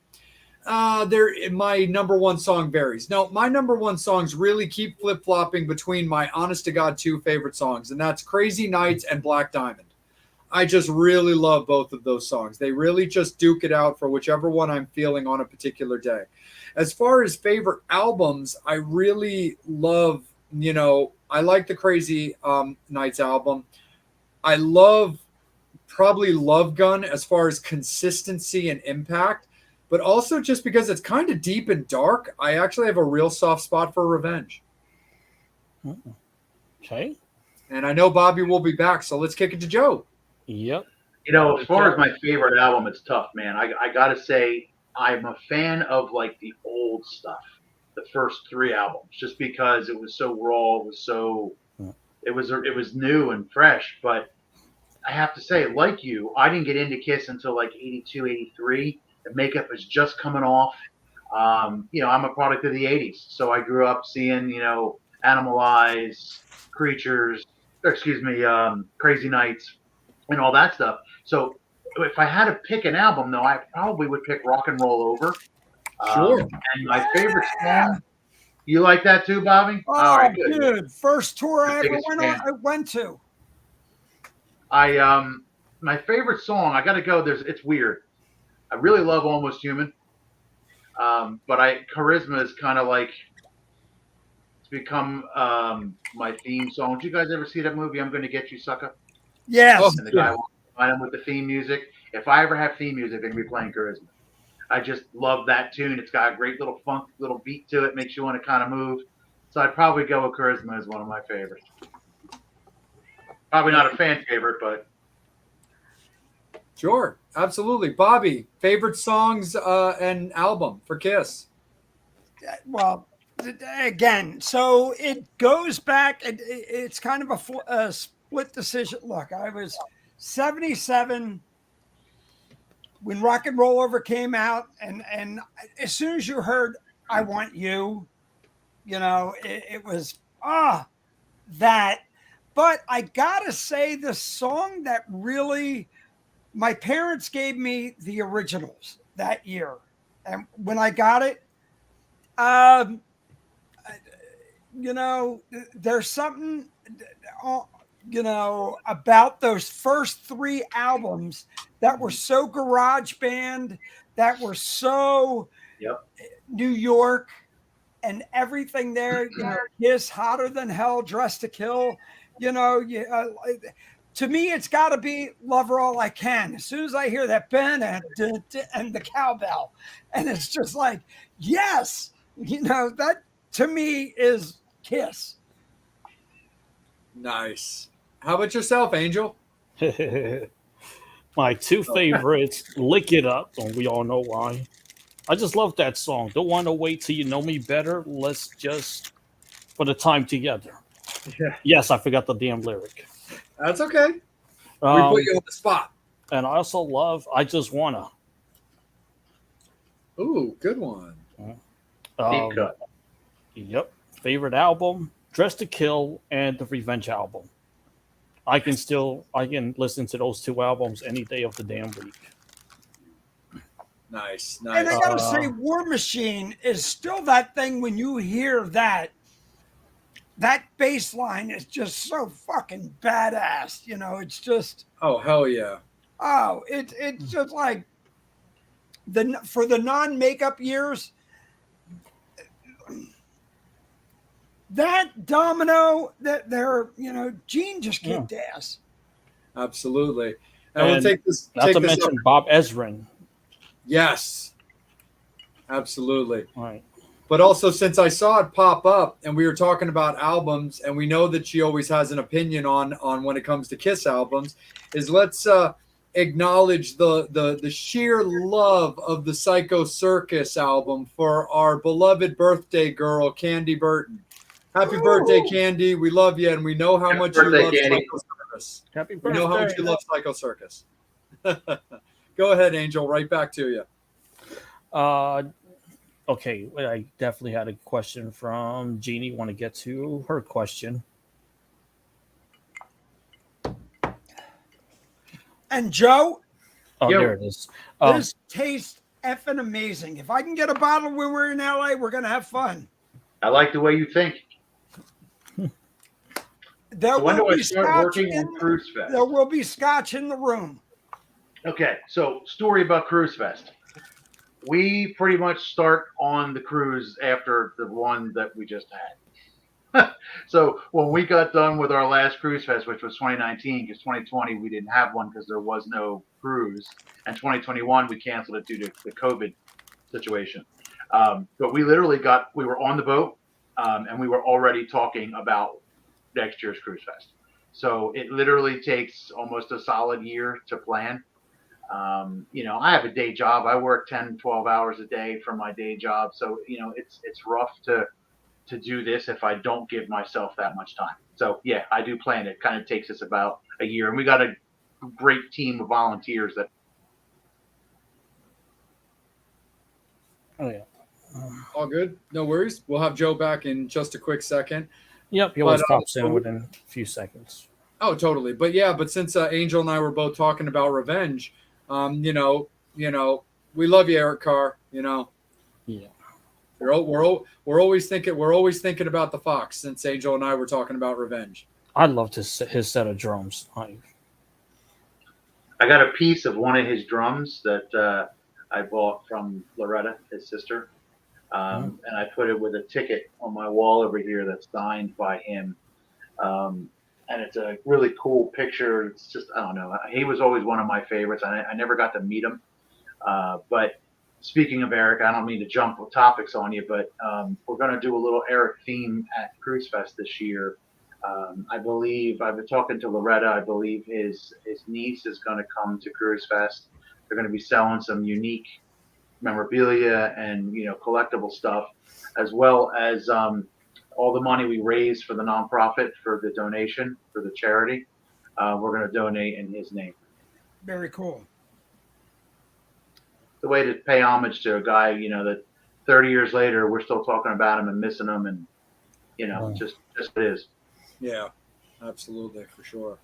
my number one song varies. No, my number one songs really keep flip-flopping between my honest to God 2 favorite songs, and that's Crazy Nights and Black Diamond. I just really love both of those songs. They really just duke it out for whichever one I'm feeling on a particular day. As far as favorite albums, I really love, I like the Crazy Nights album. I love probably Love Gun as far as consistency and impact, but also just because it's kind of deep and dark, I actually have a real soft spot for Revenge. Okay. And I know Bobby will be back, so let's kick it to Joe. Yep. As far as my favorite album, it's tough, man. I got to say I'm a fan of like the old stuff, the first 3 albums, just because it was so raw, it was new and fresh. But I have to say, like you, I didn't get into Kiss until like 82, 83. The makeup is just coming off. I'm a product of the 80s, so I grew up seeing, Animalize, Creatures, Crazy Nights, and all that stuff. So if I had to pick an album, though, I probably would pick Rock and Roll Over. Sure. And my favorite song. You like that too, Bobby? Oh, All right, good. dude, first tour I ever Biggest went fan. on, I went to. My favorite song. I got to go. It's weird. I really love Almost Human, but Charisma is kind of like it's become my theme song. Did you guys ever see that movie? I'm Gonna Get You, Sucker. Yes. Oh, And the guy will find him with the theme music. If I ever have theme music, I'm gonna be playing Charisma. I just love that tune. It's got a great little funk, little beat to it. Makes you want to kind of move. So I'd probably go with Charisma as one of my favorites. Probably not a fan favorite, but sure. Absolutely. Bobby, favorite songs and album for Kiss? Well, again, so it goes back. It's kind of a split decision. Look, I was 77 when Rock and Roll Over came out, and as soon as you heard "I Want You," it was that. But I gotta say, the song that really my parents gave me the originals that year, and when I got it, there's something, about those first three albums that were so garage band, that were so yep. New York, and everything there. Kiss, Hotter Than Hell, Dress to Kill. To me, it's got to be Lover All I Can. As soon as I hear that and the cowbell, and it's just like, yes, that to me is Kiss. Nice. How about yourself, Angel? My two favorites, Lick It Up, and we all know why. I just love that song. Don't want to wait till you know me better. Let's just put the time together. Yeah. Yes, I forgot the damn lyric. That's okay. We put you on the spot. And I also love I Just Wanna. Ooh, good one. Deep cut. Yep. Favorite album, Dress to Kill and the Revenge album. I can listen to those two albums any day of the damn week. Nice. And I gotta say, War Machine is still that thing. When you hear that bass line is just so fucking badass. It's just, oh, hell yeah. Oh, it's just like for the non-makeup years, that Domino, that Gene just kicked ass. Absolutely. And we'll Not to mention Bob Ezrin. Yes. Absolutely. All right. But also, since I saw it pop up and we were talking about albums, and we know that she always has an opinion on when it comes to Kiss albums, is let's acknowledge the sheer love of the Psycho Circus album for our beloved birthday girl, Candy Burton. Happy birthday, Candy. We love you, and we know how much you love Psycho Circus. Happy We birthday. know how much you love Psycho Circus. Go ahead, Angel. Right back to you. Okay, I definitely had a question from Jeannie. Want to get to her question. And Joe, There it is. this tastes effing amazing. If I can get a bottle when we're in LA, we're gonna have fun. I like the way you think. There When do will I be start scotch working on Cruise Fest? There will be scotch in the room. Okay, so story about Cruise Fest. We pretty much start on the cruise after the one that we just had. So when we got done with our last Cruise Fest, which was 2019, because 2020 we didn't have one because there was no cruise, and 2021 we canceled it due to the COVID situation. But we literally we were on the boat, and we were already talking about next year's Cruise Fest. So it literally takes almost a solid year to plan. I have a day job. I work 10, 12 hours a day from my day job. So, it's rough to do this if I don't give myself that much time. So, yeah, I do plan. It kind of takes us about a year. And we got a great team of volunteers that. Oh, yeah. All good. No worries. We'll have Joe back in just a quick second. Yep, he always pops in within a few seconds. Oh, totally. But since Angel and I were both talking about revenge, we love you, Eric Carr. Yeah. We're always thinking about the Fox since Angel and I were talking about Revenge. I loved his set of drums. I got a piece of one of his drums that I bought from Loretta, his sister, and I put it with a ticket on my wall over here that's signed by him. And it's a really cool picture. It's just, I don't know. He was always one of my favorites. I never got to meet him. But speaking of Eric, I don't mean to jump topics on you, but we're going to do a little Eric theme at Cruise Fest this year. I believe I've been talking to Loretta. I believe his niece is going to come to Cruise Fest. They're going to be selling some unique memorabilia and collectible stuff, as well as all the money we raise for the nonprofit for the donation for the charity. We're going to donate in his name. Very cool. The way to pay homage to a guy, that 30 years later we're still talking about him and missing him, and just it is. Yeah, absolutely, for sure.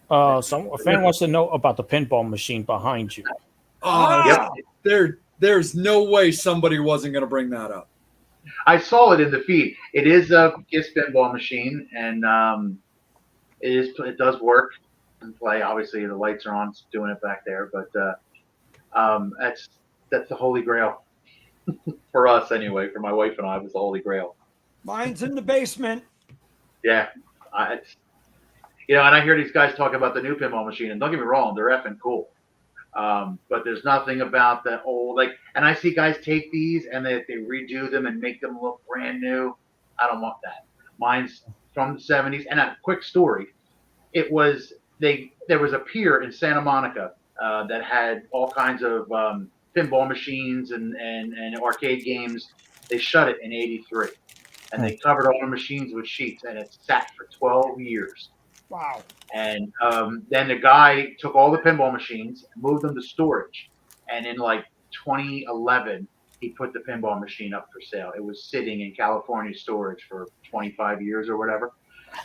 A fan wants to know about the pinball machine behind you. There's no way somebody wasn't going to bring that up. I saw it in the feed. It is a GIS pinball machine, and it does work and play. Obviously, the lights are on, it's doing it back there, but that's the holy grail for us anyway. For my wife and I, it was the holy grail. Mine's in the basement. Yeah, and I hear these guys talk about the new pinball machine, and don't get me wrong, they're effing cool. But there's nothing about that old, and I see guys take these and they redo them and make them look brand new. I don't want that. Mine's from the 70s. And a quick story. There was a pier in Santa Monica that had all kinds of pinball machines and arcade games. They shut it in '83, and they covered all the machines with sheets, and it sat for 12 years. Wow. And then the guy took all the pinball machines and moved them to storage. And in 2011, he put the pinball machine up for sale. It was sitting in California storage for 25 years or whatever.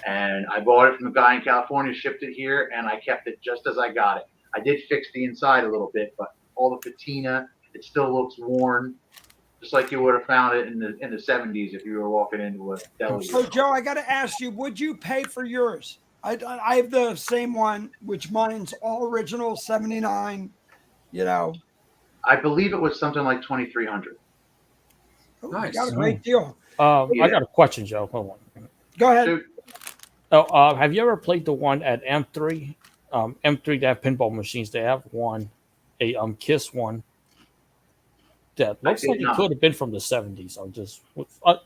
And I bought it from a guy in California, shipped it here, and I kept it just as I got it. I did fix the inside a little bit, but all the patina, it still looks worn, just like you would have found it in the 70s if you were walking into a deli. So, Joe, I got to ask you, would you pay for yours? I have the same one, which mine's all original, 79, I believe it was something like $2,300. Oh, Nice. You got a great deal. I got a question, Joe. Hold on. Go ahead. Dude, Have you ever played the one at M3? M3, they have pinball machines. They have a KISS one that looks like it could have been from the 70s.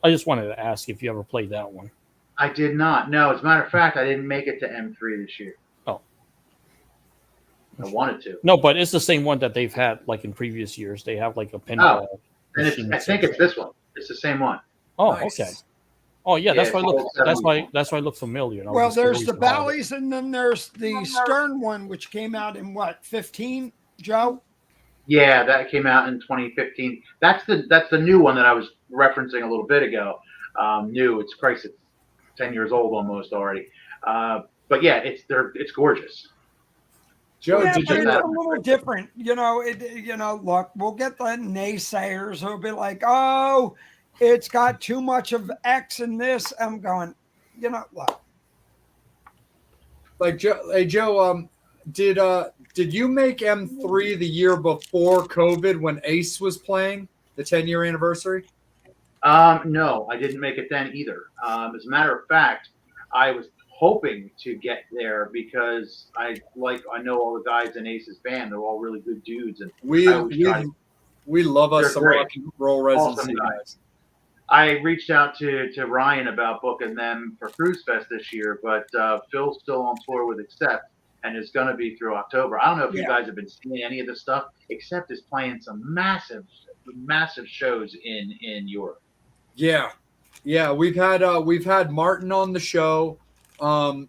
I just wanted to ask if you ever played that one. I did not. No, as a matter of fact, I didn't make it to M3 this year. Oh. I wanted to. No, but it's the same one that they've had in previous years. They have a pinball. And I think it's this one. It's the same one. Oh, Nice. okay. Oh, yeah. That's why it's I look familiar. Well, there's the Bally's, and then there's the Stern one, which came out in 15, Joe? Yeah, that came out in 2015. That's the new one that I was referencing a little bit ago. New. It's 10 years old almost already. But yeah, it's gorgeous. Joe, Yeah, did but you it's a little different. Look, we'll get the naysayers who'll be like, oh, it's got too much of X in this. I'm going, look. Joe, did you make M3 the year before COVID when Ace was playing the 10-year anniversary? No, I didn't make it then either. As a matter of fact, I was hoping to get there because I know all the guys in Ace's band. They're all really good dudes, and We love us some rock and roll residency guys. I reached out to Ryan about booking them for Cruise Fest this year, but Phil's still on tour with Accept and is going to be through October. I don't know if you guys have been seeing any of this stuff. Accept is playing some massive shows in Europe. Yeah, we've had Martin on the show, and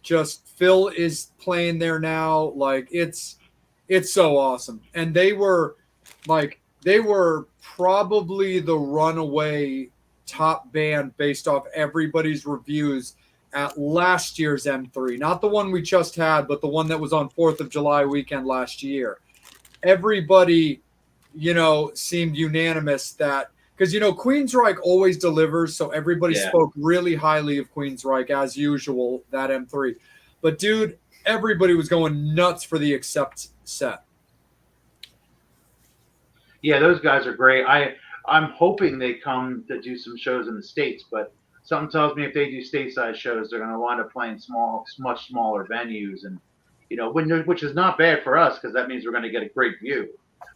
just Phil is playing there now. It's so awesome, and they were probably the runaway top band based off everybody's reviews at last year's M3, not the one we just had, but the one that was on 4th of July weekend last year. everybody, seemed unanimous that because Queensryche always delivers, so everybody spoke really highly of Queensryche as usual. That M3, but dude, everybody was going nuts for the Accept set. Yeah, those guys are great. I'm hoping they come to do some shows in the States, but something tells me if they do stateside shows, they're going to wind up playing much smaller venues, and which is not bad for us because that means we're going to get a great view.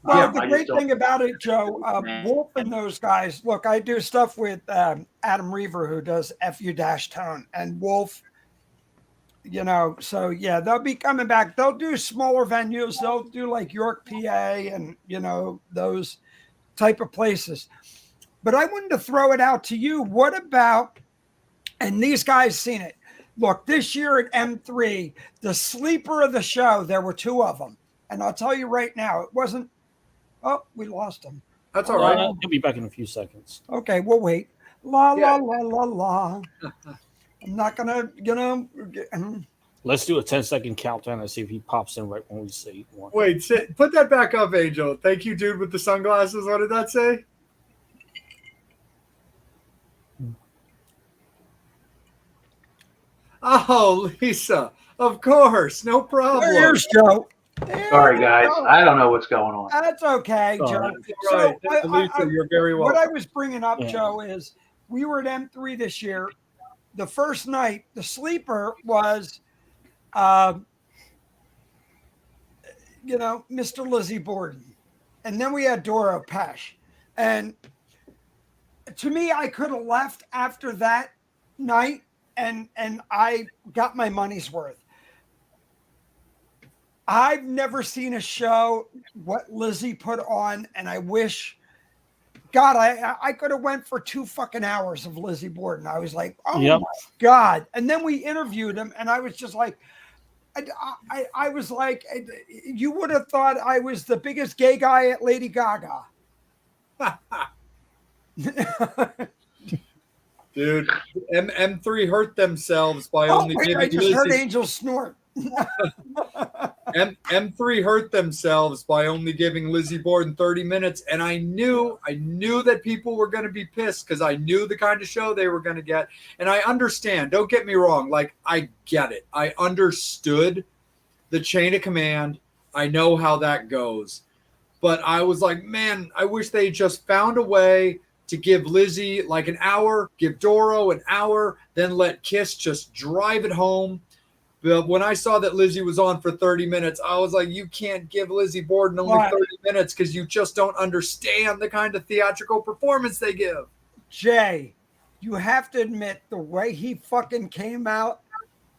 Well, the great thing about it, Joe, Wolf and those guys. Look, I do stuff with Adam Reaver, who does FU-Tone, and Wolf. So yeah, they'll be coming back. They'll do smaller venues. They'll do like York, PA, and those type of places. But I wanted to throw it out to you. What about? And these guys seen it. Look, this year at M3, the sleeper of the show, there were two of them, and I'll tell you right now, it wasn't. Oh, we lost him. That's all right. He'll be back in a few seconds. Okay, we'll wait. La la la la la. I'm not gonna, Let's do a 10-second countdown and see if he pops in right when we say one. Wait, put that back up, Angel. Thank you, dude, with the sunglasses. What did that say? Oh, Lisa, of course, no problem. There's Joe. Sorry, guys. I don't know what's going on. That's okay, Joe. Right. So Lisa, you're very welcome. What I was bringing up, Joe, is we were at M3 this year. The first night, the sleeper was, Mr. Lizzie Borden. And then we had Doro Pesh. And to me, I could have left after that night and I got my money's worth. I've never seen a show what Lizzie put on, and I wish, God, I could have went for 2 fucking hours of Lizzie Borden. I was like, oh my God. And then we interviewed him, and I was just like, I was like, you would have thought I was the biggest gay guy at Lady Gaga. Dude, M3 hurt themselves by only giving I just heard Angel snort. M3 hurt themselves by only giving Lizzie Borden 30 minutes, and I knew that people were going to be pissed because I knew the kind of show they were going to get, and I understand. Don't get me wrong, like I get it. I understood the chain of command. I know how that goes, but I was like, man, I wish they just found a way to give Lizzie like an hour, give Doro an hour, then let Kiss just drive it home. But when I saw that Lizzie was on for 30 minutes, I was like, you can't give Lizzie Borden only 30 minutes because you just don't understand the kind of theatrical performance they give. Jay, you have to admit the way he fucking came out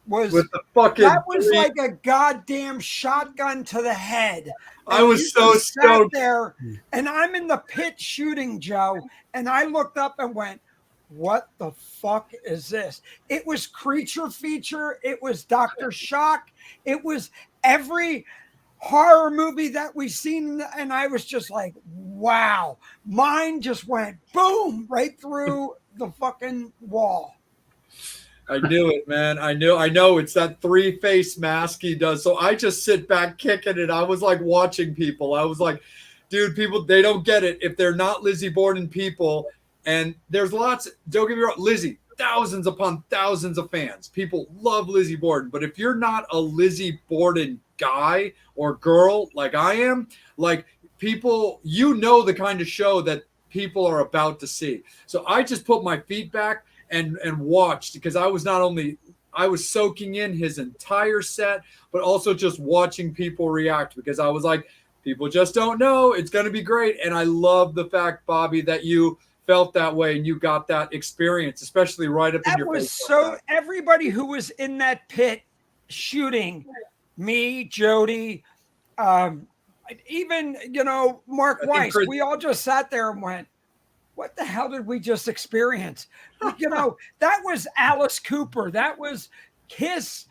was with the fucking like a goddamn shotgun to the head. And I was so stoked there, and I'm in the pit shooting, Joe, and I looked up and went, what the fuck is this? It was Creature Feature. It was Dr. Shock. It was every horror movie that we've seen. And I was just like, wow. Mine just went boom right through the fucking wall. I knew it, man. I know it's that 3-face mask he does. So I just sit back kicking it. I was like watching people. I was like, dude, people, they don't get it. If they're not Lizzie Borden people, and there's lots, don't get me wrong, Lizzie, thousands upon thousands of fans. People love Lizzie Borden. But if you're not a Lizzie Borden guy or girl like I am, like people, the kind of show that people are about to see. So I just put my feet back and watched, because I was soaking in his entire set, but also just watching people react, because I was like, people just don't know. It's going to be great. And I love the fact, Bobby, that you felt that way and you got that experience, especially right up in your face. So everybody who was in that pit shooting, me, Jody, even, Mark Weiss, we all just sat there and went, what the hell did we just experience? That was Alice Cooper. That was Kiss,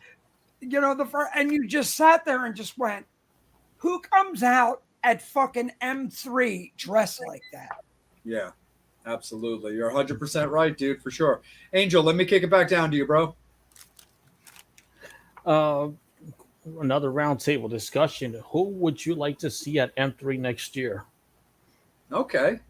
the first, and you just sat there and just went, who comes out at fucking M3 dressed like that? Yeah. Absolutely. You're 100% right, dude, for sure. Angel, let me kick it back down to you, bro. another roundtable discussion. Who would you like to see at M3 next year? Okay.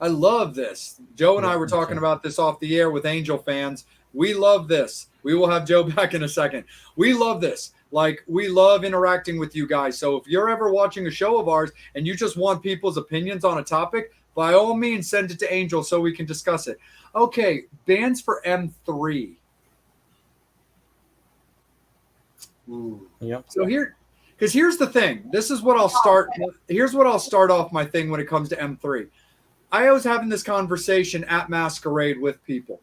I love this. Joe and I were talking about this off the air with Angel fans. We love this. We will have Joe back in a second. We love this. Like, we love interacting with you guys. So if you're ever watching a show of ours and you just want people's opinions on a topic, by all means, send it to Angel so we can discuss it. Okay, bands for M3. Ooh. Yep. So here's the thing. This is what I'll start. Here's what I'll start off my thing when it comes to M3. I was having this conversation at Masquerade with people.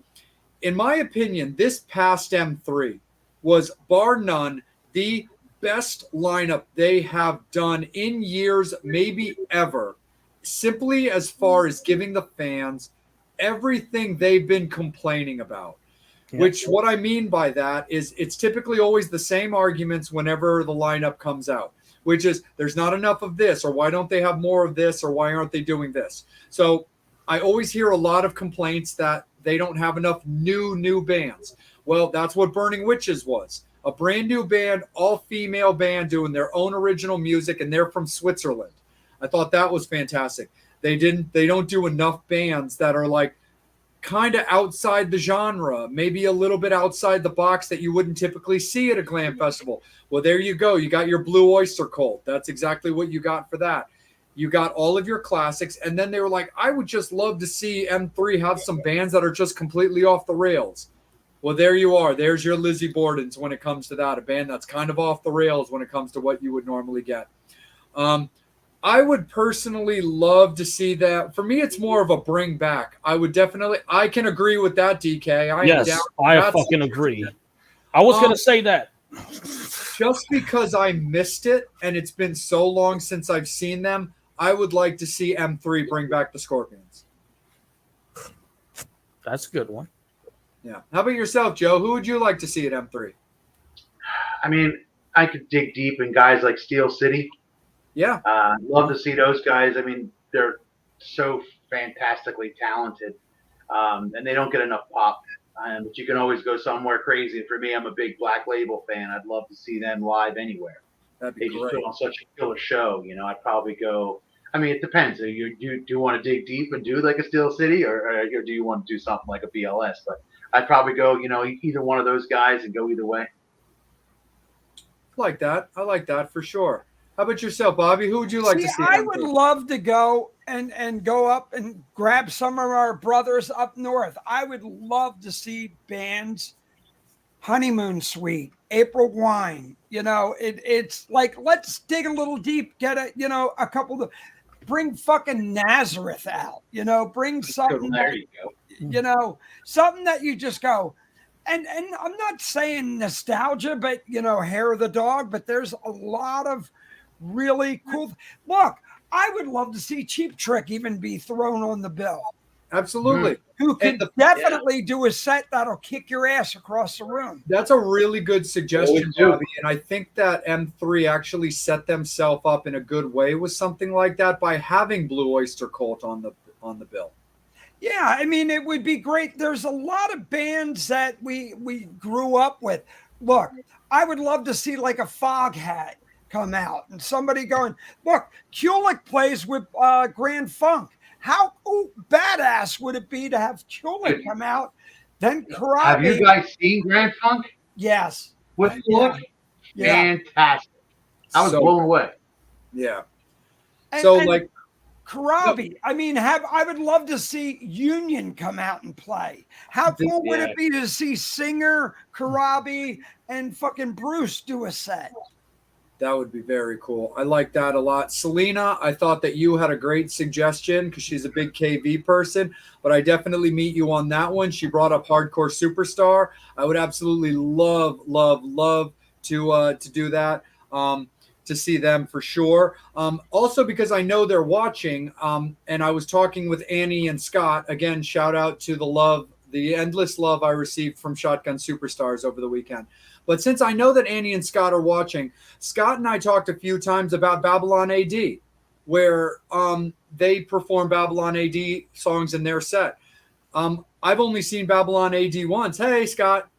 In my opinion, this past M3 was bar none the best lineup they have done in years, maybe ever. Simply as far as giving the fans everything they've been complaining about. Yeah. Which what I mean by that is it's typically always the same arguments whenever the lineup comes out, which is there's not enough of this, or why don't they have more of this, or why aren't they doing this? So I always hear a lot of complaints that they don't have enough new bands. Well, that's what Burning Witches was. A brand new band, all-female band doing their own original music, and they're from Switzerland. I thought that was fantastic. They don't do enough bands that are like kind of outside the genre, maybe a little bit outside the box that you wouldn't typically see at a glam festival. Well, there you go. You got your Blue Oyster Cult. That's exactly what you got for that. You got all of your classics, and then they were like, I would just love to see M3 have some bands that are just completely off the rails. Well, there you are. There's your Lizzie Borden's when it comes to that, a band that's kind of off the rails when it comes to what you would normally get. I would personally love to see that. For me, it's more of a bring back. I can agree with that, DK. Yes, I fucking agree. I was going to say that. Just because I missed it and it's been so long since I've seen them, I would like to see M3 bring back the Scorpions. That's a good one. Yeah. How about yourself, Joe? Who would you like to see at M3? I mean, I could dig deep in guys like Steel City. Yeah. Love to see those guys. I mean, they're so fantastically talented, and they don't get enough pop. But you can always go somewhere crazy. For me, I'm a big Black Label fan. I'd love to see them live anywhere. That'd be They great. just put on such a killer show. You know, I'd probably go. I mean, it depends. Do you want to dig deep and do like a Steel City, or do you want to do something like a BLS? But I'd probably go, either one of those guys and go either way. I like that for sure. How about yourself, Bobby? Who would you like to see? I would love to go and go up and grab some of our brothers up north. I would love to see bands, Honeymoon Suite, April Wine. It's like, let's dig a little deep, get a couple of, bring fucking Nazareth out. Bring something. There you go. Something that you just go. And I'm not saying nostalgia, but Hair of the Dog. But there's a lot of really cool. Look, I would love to see Cheap Trick even be thrown on the bill. Absolutely. Who could definitely do a set that'll kick your ass across the room. That's a really good suggestion, Bobby. And I think that M3 actually set themselves up in a good way with something like that by having Blue Oyster Cult on the bill. Yeah, I mean, it would be great. There's a lot of bands that we grew up with. Look, I would love to see like a Foghat come out and somebody going, look, Kulik plays with Grand Funk. How badass would it be to have Kulik come out? Then Karabi. Have you guys seen Grand Funk? Yes. With Kulik? Yeah. Fantastic. I was blown away. Yeah. And like Karabi. I mean, I would love to see Union come out and play. How cool would it be to see Singer, Karabi, and fucking Bruce do a set? That would be very cool. I like that a lot. Selena, I thought that you had a great suggestion because she's a big KV person, but I definitely meet you on that one. She brought up Hardcore Superstar. I would absolutely love to do that, to see them for sure. Also because I know they're watching, and I was talking with Annie and Scott. Again, shout out to the endless love I received from Shotgun Superstars over the weekend. But since I know that Annie and Scott are watching, Scott and I talked a few times about Babylon AD, where they perform Babylon AD songs in their set. I've only seen Babylon AD once. Hey, Scott.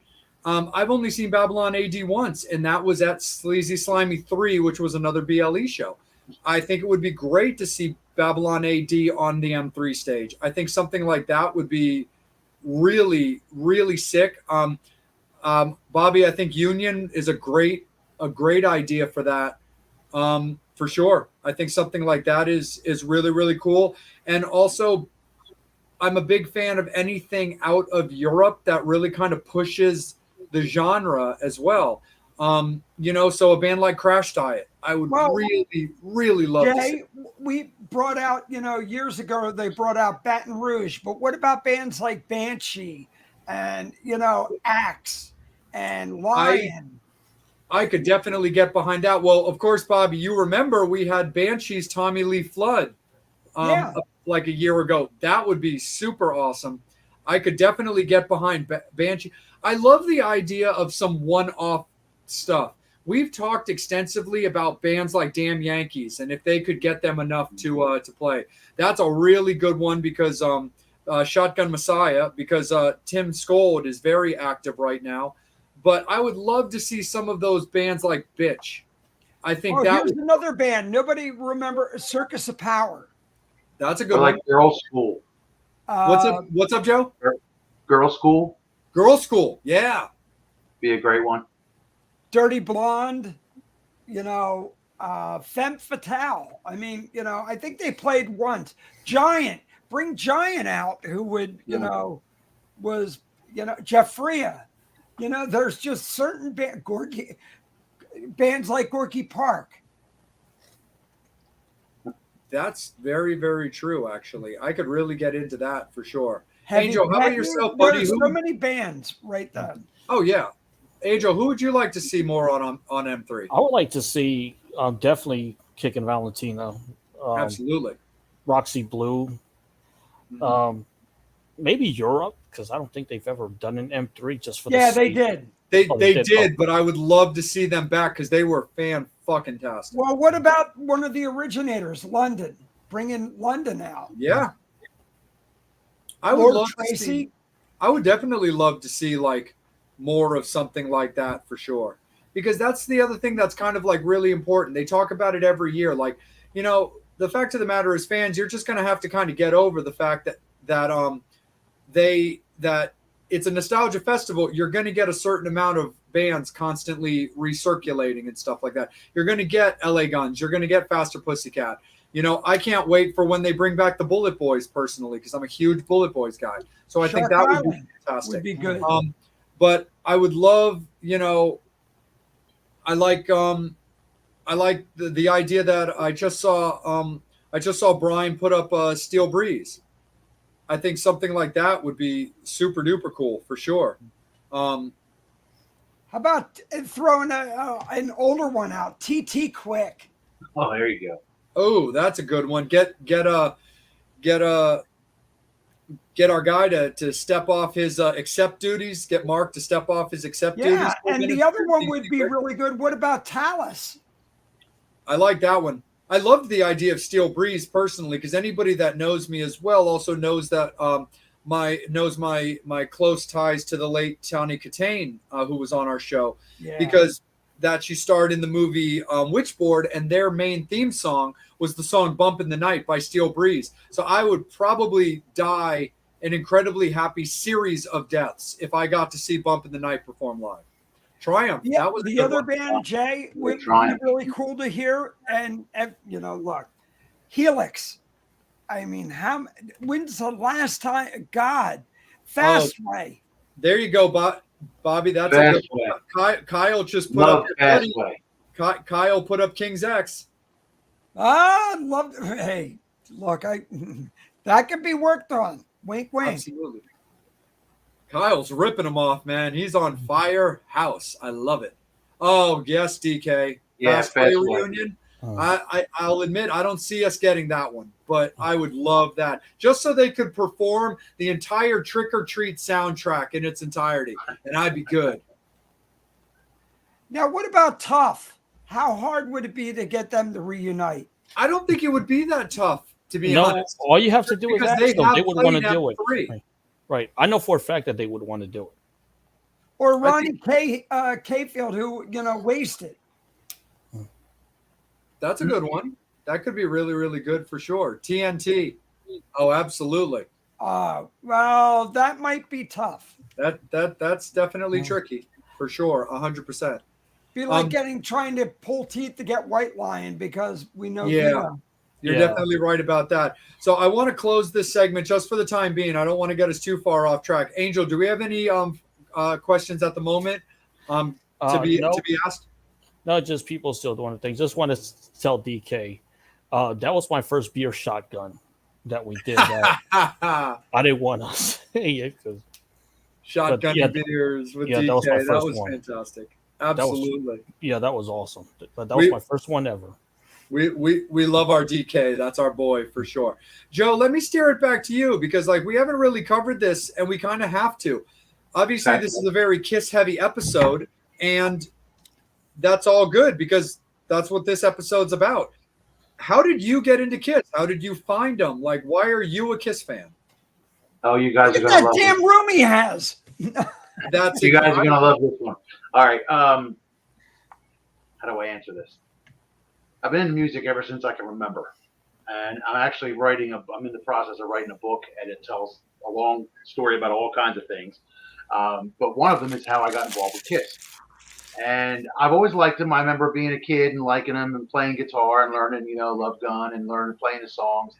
I've only seen Babylon AD once, and that was at Sleazy Slimy 3, which was another BLE show. I think it would be great to see Babylon AD on the M3 stage. I think something like that would be really, really sick. Bobby, I think Union is a great idea for that. For sure. I think something like that is really, really cool. And also, I'm a big fan of anything out of Europe that really kind of pushes the genre as well. So a band like Crash Diet, I would really, really love to see. We brought out, years ago, they brought out Baton Rouge, but what about bands like Banshee and, Axe and Lion? I could definitely get behind that. Well, of course, Bobby, you remember we had Banshee's Tommy Lee Flood like a year ago. That would be super awesome. I could definitely get behind Banshee. I love the idea of some one-off stuff. We've talked extensively about bands like Damn Yankees and if they could get them enough to play. That's a really good one because Shotgun Messiah, because Tim Skold is very active right now. But I would love to see some of those bands like Bitch. I think here's another band. Nobody remember Circus of Power. That's a good like one. Girl School. What's up, Joe? Girl School. Girl School. Yeah. Be a great one. Dirty Blonde. Femme Fatale. I mean, I think they played once. Giant. Bring Giant out, who would, was, Jeff Freya. There's just certain bands like Gorky Park. That's very, very true, actually. I could really get into that for sure. Heavy Angel, how about yourself, buddy? There's so many bands right there. Oh, yeah. Angel, who would you like to see more on M3? I would like to see definitely Kickin' Valentino. Absolutely. Roxy Blue. Mm-hmm. Maybe Europe, because I don't think they've ever done an M3 just for the they did. They did, but I would love to see them back because they were fan-fucking-tastic. Well, what about one of the originators, London? Bringing London out. Yeah. I would definitely love to see like more of something like that for sure. Because that's the other thing that's kind of like really important. They talk about it every year. Like, the fact of the matter is, fans, you're just going to have to kind of get over the fact that it's a nostalgia festival. You're going to get a certain amount of bands constantly recirculating and stuff like that. You're going to get LA Guns. You're going to get Faster Pussycat. I can't wait for when they bring back the Bullet Boys personally, because I'm a huge Bullet Boys guy. So I think that would be fantastic. Would be good. But I would love, I like the idea that I just saw Brian put up Steel Breeze. I think something like that would be super duper cool for sure. How about throwing an older one out? TT Quick. Oh, there you go. Oh, that's a good one. Get our guy to step off his accept duties. Get Mark to step off his accept duties. Yeah, and the other one would be really good. What about Talus? I like that one. I loved the idea of Steel Breeze personally, because anybody that knows me as well also knows that my close ties to the late Tawny Katane, who was on our show, because that she starred in the movie Witchboard, and their main theme song was the song "Bump in the Night" by Steel Breeze. So I would probably die an incredibly happy series of deaths if I got to see Bump in the Night perform live. Triumph. Yeah, that was the other band, Jay, would be really cool to hear. And look, Helix. I mean, when's the last time? God, Fastway. There you go, Bobby. That's a good one. Kyle just put up. Kyle put up King's X. Love. Hey, look, that could be worked on. Wink, wink. Absolutely. Kyle's ripping him off, man. He's on fire. House. I love it. Oh, yes, DK. Fastway reunion. I'll admit I don't see us getting that one, but I would love that. Just so they could perform the entire Trick or Treat soundtrack in its entirety, and I'd be good. Now, what about Tough? How hard would it be to get them to reunite? I don't think it would be that tough, to be honest. All you have to do is ask them. They would want to do it. Right. Right. I know for a fact that they would want to do it. Or Ronnie Cafield, who wasted. That's a good one. That could be really, really good for sure. TNT. Oh, absolutely. Well, that might be tough. That's definitely tricky for sure. 100%. Be like trying to pull teeth to get White Lion because we know. Yeah, you're definitely right about that. So I want to close this segment just for the time being. I don't want to get us too far off track. Angel, do we have any questions at the moment to be asked? No, just people still doing things. Just want to tell DK, that was my first beer shotgun that we did. I didn't want to say it because shotgun beers with DK. That was fantastic. Absolutely. That was awesome. But that was my first one ever. We love our DK. That's our boy for sure. Joe, let me steer it back to you because we haven't really covered this and we kind of have to. Obviously, this is a very Kiss heavy episode, and that's all good because that's what this episode's about. How did you get into Kiss? How did you find them? Why are you a Kiss fan? Oh, you guys are Look gonna at love that damn this. room he has. You guys are gonna love this one. All right. How do I answer this? I've been in music ever since I can remember, and I'm actually I'm in the process of writing a book, and it tells a long story about all kinds of things. But one of them is how I got involved with Kiss. And I've always liked them. I remember being a kid and liking them and playing guitar and learning, Love Gun and learning playing the songs.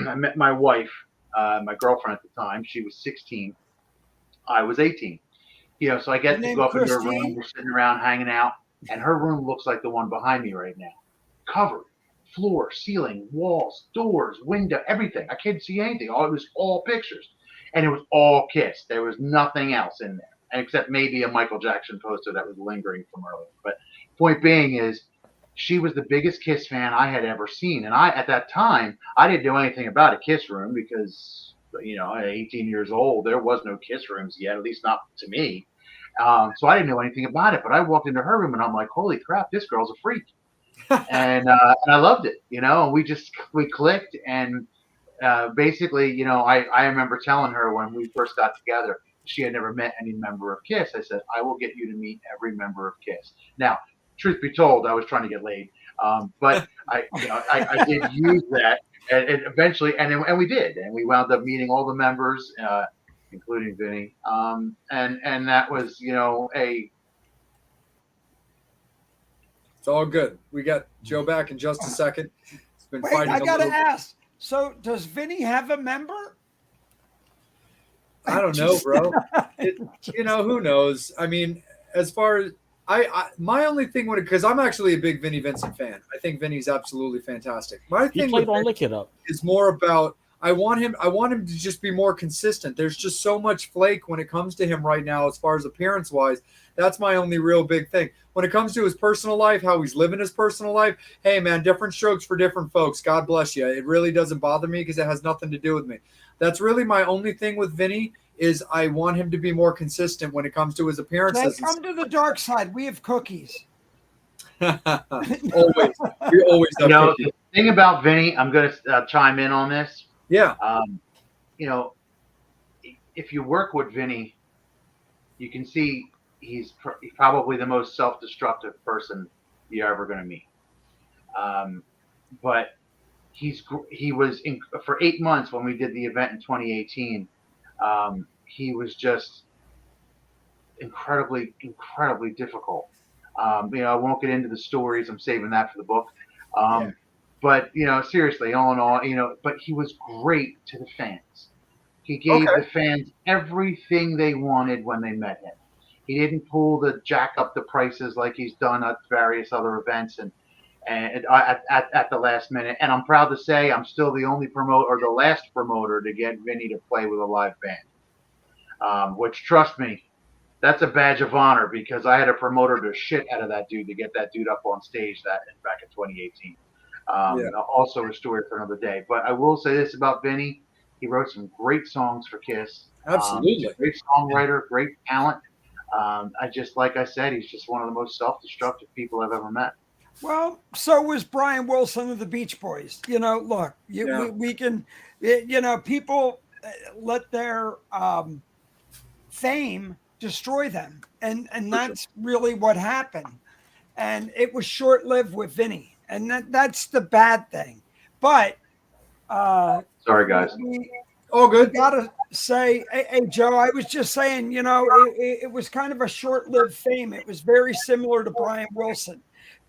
I met my wife, my girlfriend at the time. She was 16. I was 18. So I get to go up into her room. We're sitting around hanging out, and her room looks like the one behind me right now. Covered, floor, ceiling, walls, doors, window, everything. I couldn't see anything. It was all pictures, and it was all Kiss. There was nothing else in there, except maybe a Michael Jackson poster that was lingering from earlier. But point being is, she was the biggest Kiss fan I had ever seen, and at that time I didn't know anything about a Kiss room because at 18 years old there was no Kiss rooms yet, at least not to me. So I didn't know anything about it. But I walked into her room and I'm like, holy crap, this girl's a freak, and I loved it, and we clicked, and basically, I remember telling her when we first got together. She had never met any member of Kiss. I said, I will get you to meet every member of Kiss. Now, truth be told, I was trying to get laid, but I did use that, and eventually, and we did, and we wound up meeting all the members, including Vinny, and that was, It's all good. We got Joe back in just a second. It's been fighting. I gotta ask. So, does Vinny have a member? I don't know, bro. Who knows? I mean, as far as my only thing because I'm actually a big Vinnie Vincent fan. I think Vinny's absolutely fantastic. My thing played on Lick It Up is more about I want him to just be more consistent. There's just so much flake when it comes to him right now as far as appearance wise. That's my only real big thing. When it comes to his personal life, how he's living his personal life, hey man, different strokes for different folks. God bless you. It really doesn't bother me because it has nothing to do with me. That's really my only thing with Vinny is I want him to be more consistent when it comes to his appearances. Come to the dark side. We have cookies. Always. We always have cookies. The thing about Vinny, I'm going to chime in on this. Yeah. If you work with Vinny, you can see he's probably the most self-destructive person you're ever going to meet. But he was for 8 months when we did the event in 2018. He was just incredibly difficult. I won't get into the stories. I'm saving that for the book. But seriously, all in all, but he was great to the fans. He gave the fans everything they wanted when they met him. He didn't pull the jack up the prices like he's done at various other events and at the last minute. And I'm proud to say I'm still the only promoter or the last promoter to get Vinny to play with a live band. Which, trust me, that's a badge of honor because I had a promoter to shit out of that dude to get that dude up on stage back in 2018. Also a story for another day. But I will say this about Vinny. He wrote some great songs for Kiss. Absolutely. He's a great songwriter, great talent. Like I said, he's just one of the most self-destructive people I've ever met. Well, so was Brian Wilson of the Beach Boys. Look, we can, people let their fame destroy them. And that's really what happened. And it was short-lived with Vinny. And that's the bad thing. But Sorry, guys. All good. gotta say, hey, Joe, I was just saying, it was kind of a short-lived fame. It was very similar to Brian Wilson.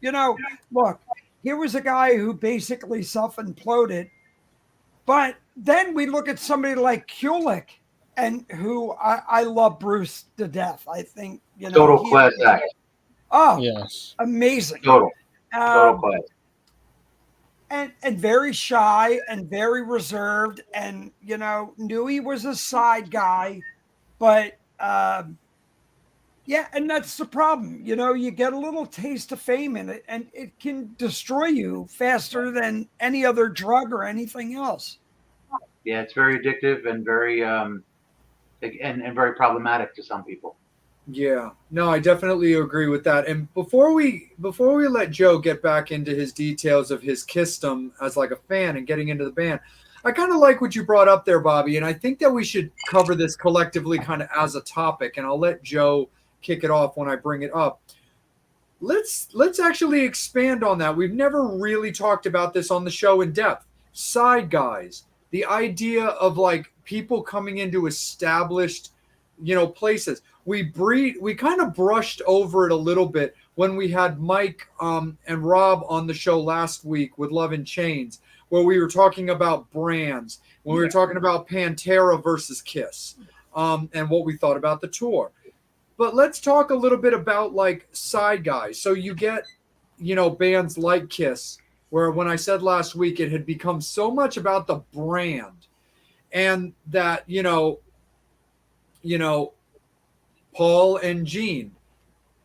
Look, here was a guy who basically self-imploded, but then we look at somebody like Kulick, and who I love Bruce to death. I think Total class act. Oh, Yes. amazing. Total Um, class. and very shy and very reserved, and knew he was a side guy, but yeah, and that's the problem. You get a little taste of fame in it, and it can destroy you faster than any other drug or anything else. Yeah, it's very addictive and very and very problematic to some people. Yeah, no, I definitely agree with that. And before we let Joe get back into his details of his Kissdom as like a fan and getting into the band, I kind of like what you brought up there, Bobby. And I think that we should cover this collectively, kind of as a topic. And I'll let Joe kick it off when I bring it up. Let's actually expand on that. We've never really talked about this on the show in depth. Side guys, the idea of like people coming into established, places. We kind of brushed over it a little bit when we had Mike and Rob on the show last week with Love in Chains, where we were talking about brands, when we were talking about Pantera versus Kiss, and what we thought about the tour. But let's talk a little bit about like side guys. So you get, bands like Kiss, where when I said last week, it had become so much about the brand, and that, Paul and Gene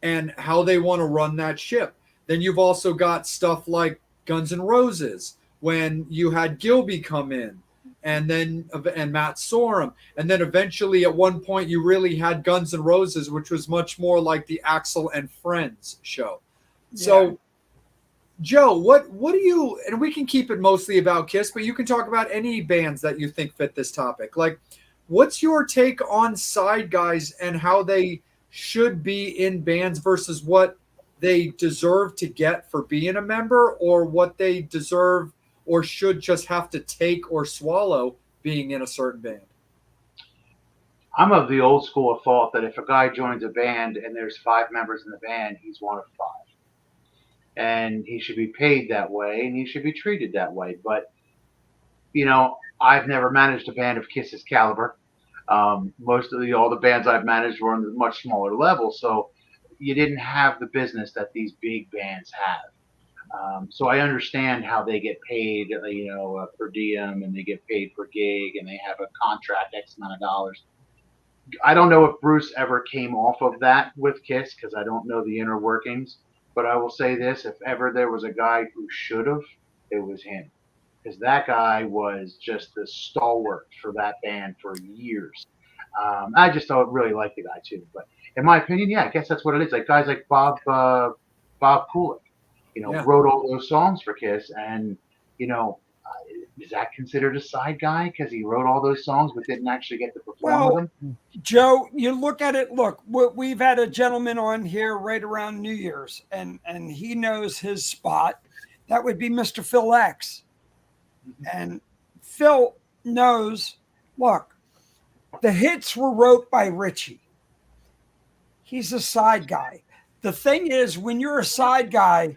and how they want to run that ship. Then you've also got stuff like Guns N' Roses, when you had Gilby come in, and Matt Sorum, and then eventually at one point you really had Guns N' Roses, which was much more like the Axl and Friends show. Yeah. So Joe, what do you, and we can keep it mostly about Kiss, but you can talk about any bands that you think fit this topic. Like, what's your take on side guys and how they should be in bands versus what they deserve to get for being a member, or what they deserve or should just have to take or swallow being in a certain band? I'm of the old school of thought that if a guy joins a band and there's 5 members in the band, he's one of 5. And he should be paid that way and he should be treated that way. But, I've never managed a band of Kiss's caliber. Most of all the bands I've managed were on a much smaller level, so you didn't have the business that these big bands have. So I understand how they get paid, per diem, and they get paid per gig, and they have a contract X amount of dollars. I don't know if Bruce ever came off of that with Kiss, because I don't know the inner workings. But I will say this: if ever there was a guy who should have, it was him. Because that guy was just the stalwart for that band for years. I just really like the guy too. But in my opinion, yeah, I guess that's what it is. Like guys like Bob Kulick, wrote all those songs for Kiss, and is that considered a side guy because he wrote all those songs but didn't actually get to perform with them? Joe, you look at it. Look, we've had a gentleman on here right around New Year's, and he knows his spot. That would be Mr. Phil X. And Phil knows, look, the hits were wrote by Richie. He's a side guy. The thing is, when you're a side guy,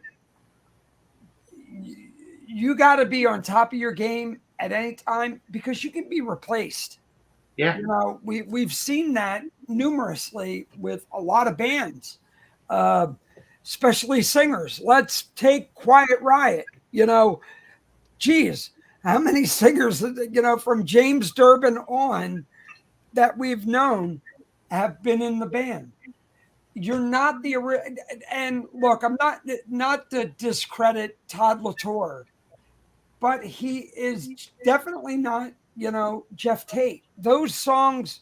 you got to be on top of your game at any time because you can be replaced. Yeah. We've seen that numerously with a lot of bands, especially singers. Let's take Quiet Riot. Geez, how many singers, from James Durbin on that we've known have been in the band? You're not the, and look, I'm not to discredit Todd LaTorre, but he is definitely not, Jeff Tate. Those songs,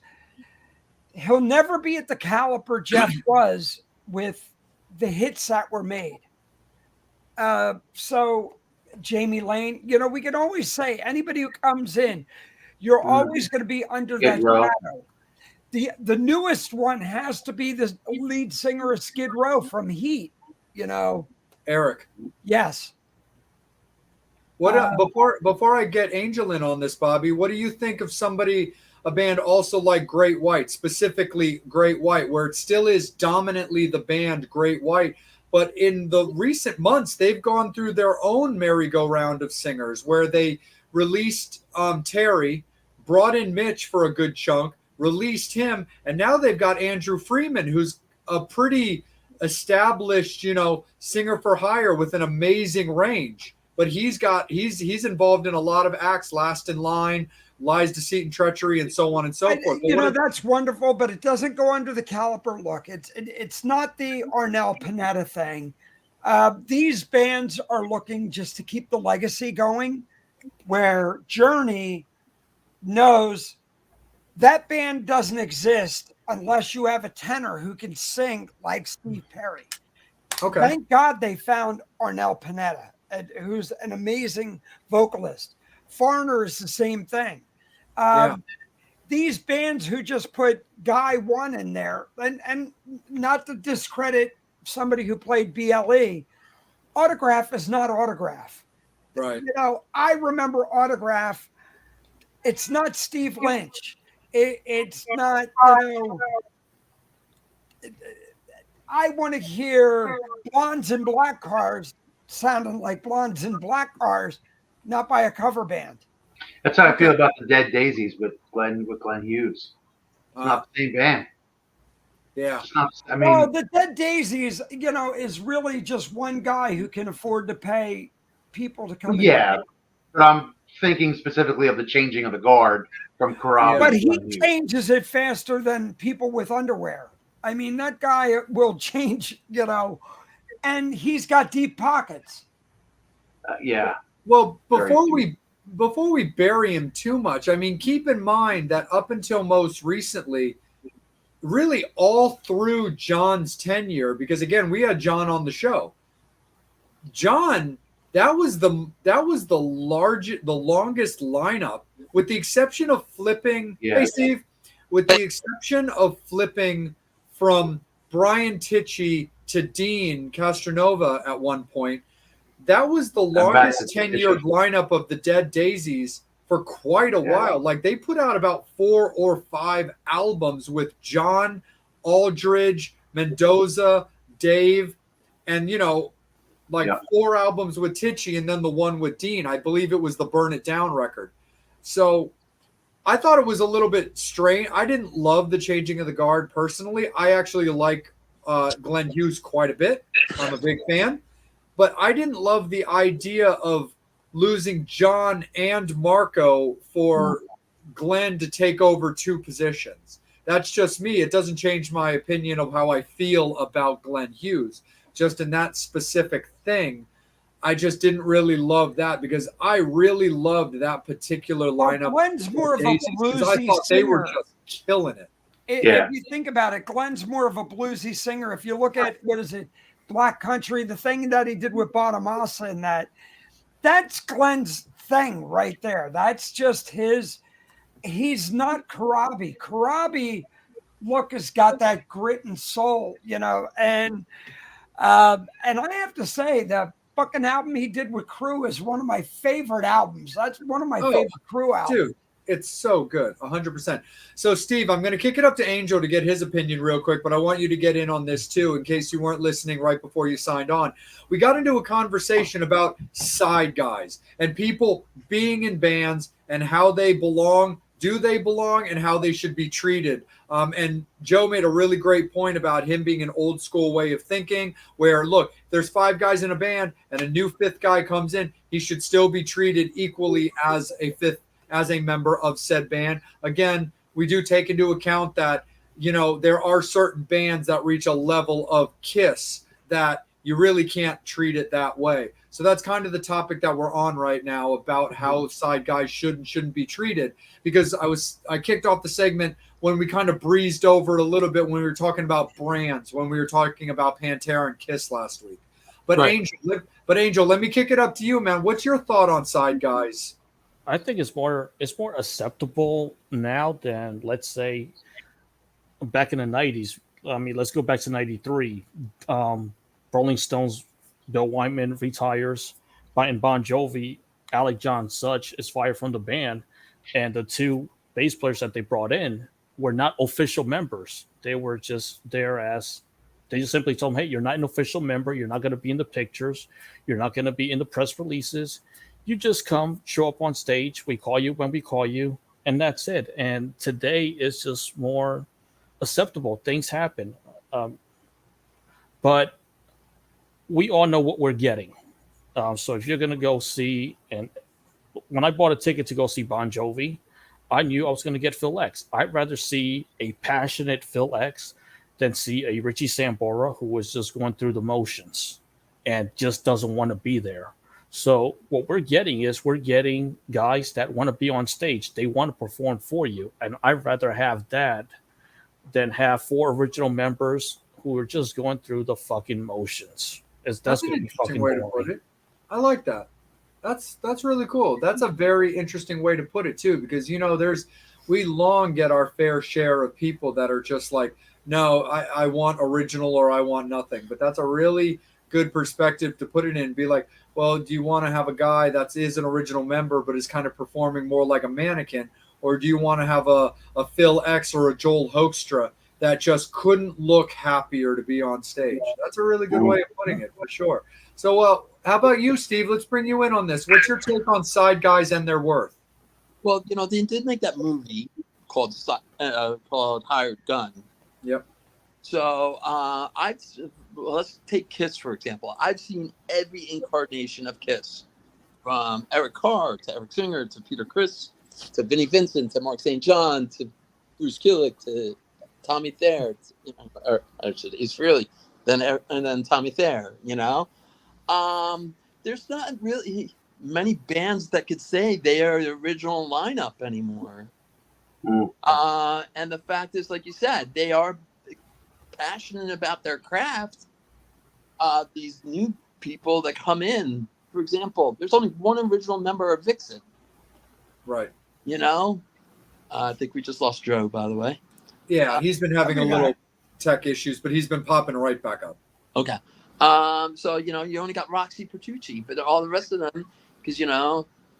he'll never be at the caliber Jeff was with the hits that were made. So Jamie Lane, we can always say anybody who comes in, you're always going to be under that shadow. the newest one has to be the lead singer of Skid Row from Heat. You know, Eric. yes. What before I get Angel in on this, Bobby? What do you think of a band also like Great White, specifically Great White, where it still is dominantly the band Great White, but in the recent months they've gone through their own merry-go-round of singers, where they released Terry, brought in Mitch for a good chunk, released him, and now they've got Andrew Freeman, who's a pretty established, singer for hire with an amazing range. But he's involved in a lot of acts, Last in Line, Lies, Deceit, and Treachery, and so on and so forth. That's wonderful, but it doesn't go under the caliper look. It's not the Arnel Pineda thing. These bands are looking just to keep the legacy going, where Journey knows that band doesn't exist unless you have a tenor who can sing like Steve Perry. Okay. Thank God they found Arnel Pineda, who's an amazing vocalist. Foreigner is the same thing. These bands who just put Guy One in there, and not to discredit somebody who played BLE, Autograph is not Autograph. Right. I remember Autograph. It's not Steve Lynch. It's not, I want to hear Blondes in Black Cars sounding like Blondes in Black Cars, not by a cover band. That's how I feel about the Dead Daisies with Glenn Hughes. It's not the same band. Yeah. The Dead Daisies, is really just one guy who can afford to pay people to come in. Yeah, but I'm thinking specifically of the changing of the guard from Karabi. But he changes it faster than people with underwear. I mean, that guy will change, and he's got deep pockets. Yeah. Well, before we bury him too much, I mean, keep in mind that up until most recently, really all through John's tenure, because again, we had John on the show. John, that was the longest lineup, with the exception of flipping. Yeah. Hey, Steve, with the exception of flipping from Brian Tichy to Dean Castronova at one point. That was the longest tenured lineup of the Dead Daisies for quite a while. Like, they put out about 4 or 5 albums with John, Aldridge, Mendoza, Dave, and 4 albums with Tichy, and then the one with Dean. I believe it was the Burn It Down record. So I thought it was a little bit strange. I didn't love the changing of the guard personally. I actually like Glenn Hughes quite a bit. I'm a big fan. But I didn't love the idea of losing John and Marco for Glenn to take over 2 positions. That's just me. It doesn't change my opinion of how I feel about Glenn Hughes. Just in that specific thing, I just didn't really love that, because I really loved that particular lineup. Glenn's more of a bluesy I thought singer. They were just killing it. If you think about it, Glenn's more of a bluesy singer. If you look at, Black Country, the thing that he did with Bonamassa, and that's Glenn's thing right there. That's just his. He's not Karabi. Karabi, look, has got that grit and soul, and I have to say, the fucking album he did with Crew is one of my favorite albums. That's one of my favorite Crew albums. Dude, it's so good, 100%. So, Steve, I'm going to kick it up to Angel to get his opinion real quick, but I want you to get in on this too, in case you weren't listening right before you signed on. We got into a conversation about side guys and people being in bands and how they belong, do they belong, and how they should be treated. And Joe made a really great point about him being an old school way of thinking, where, look, there's 5 guys in a band and a new 5th guy comes in. He should still be treated equally as a member of said band. Again, we do take into account that, there are certain bands that reach a level of KISS that you really can't treat it that way. So that's kind of the topic that we're on right now, about how side guys should and shouldn't be treated, because I kicked off the segment when we kind of breezed over it a little bit when we were talking about brands, when we were talking about Pantera and KISS last week. But right. Angel, let me kick it up to you, man. What's your thought on side guys? I think it's more acceptable now than, let's say, back in the 90s. I mean, let's go back to 93. Rolling Stones, Bill Wyman retires, and Bon Jovi, Alec John Such is fired from the band, and the two bass players that they brought in were not official members. They were just there as they just simply told them, "Hey, you're not an official member. You're not going to be in the pictures. You're not going to be in the press releases. You just come, show up on stage. We call you when we call you, and that's it." And today is just more acceptable. Things happen, but we all know what we're getting. So if you're going to go see, and when I bought a ticket to go see Bon Jovi, I knew I was going to get Phil X. I'd rather see a passionate Phil X than see a Richie Sambora who was just going through the motions and just doesn't want to be there. So what we're getting guys that want to be on stage. They want to perform for you. And I'd rather have that than have 4 original members who are just going through the fucking motions. That's an interesting way to put it. I like that. That's really cool. That's a very interesting way to put it too, because we long get our fair share of people that are just like, no, I want original or I want nothing. But that's a really good perspective to put it in. Be like, well, do you want to have a guy that is an original member but is kind of performing more like a mannequin, or do you want to have a Phil X or a Joel Hoekstra that just couldn't look happier to be on stage? That's a really good way of putting it, for sure. So, how about you, Steve? Let's bring you in on this. What's your take on side guys and their worth? Well, they did make that movie called Hired Gun. Yep. So let's take Kiss, for example. I've seen every incarnation of Kiss, from Eric Carr to Eric Singer to Peter Criss to Vinnie Vincent to Mark St. John to Bruce Kulick to Tommy Thayer, or actually Ace Frehley, and then Tommy Thayer. There's not really many bands that could say they are the original lineup anymore. And the fact is, like you said, they are passionate about their craft. These new people that come in, for example, there's only one original member of Vixen. Right. I think we just lost Joe, by the way. Yeah, he's been having a little tech issues, but he's been popping right back up. Okay. So, you only got Roxy Petrucci, but all the rest of them, because,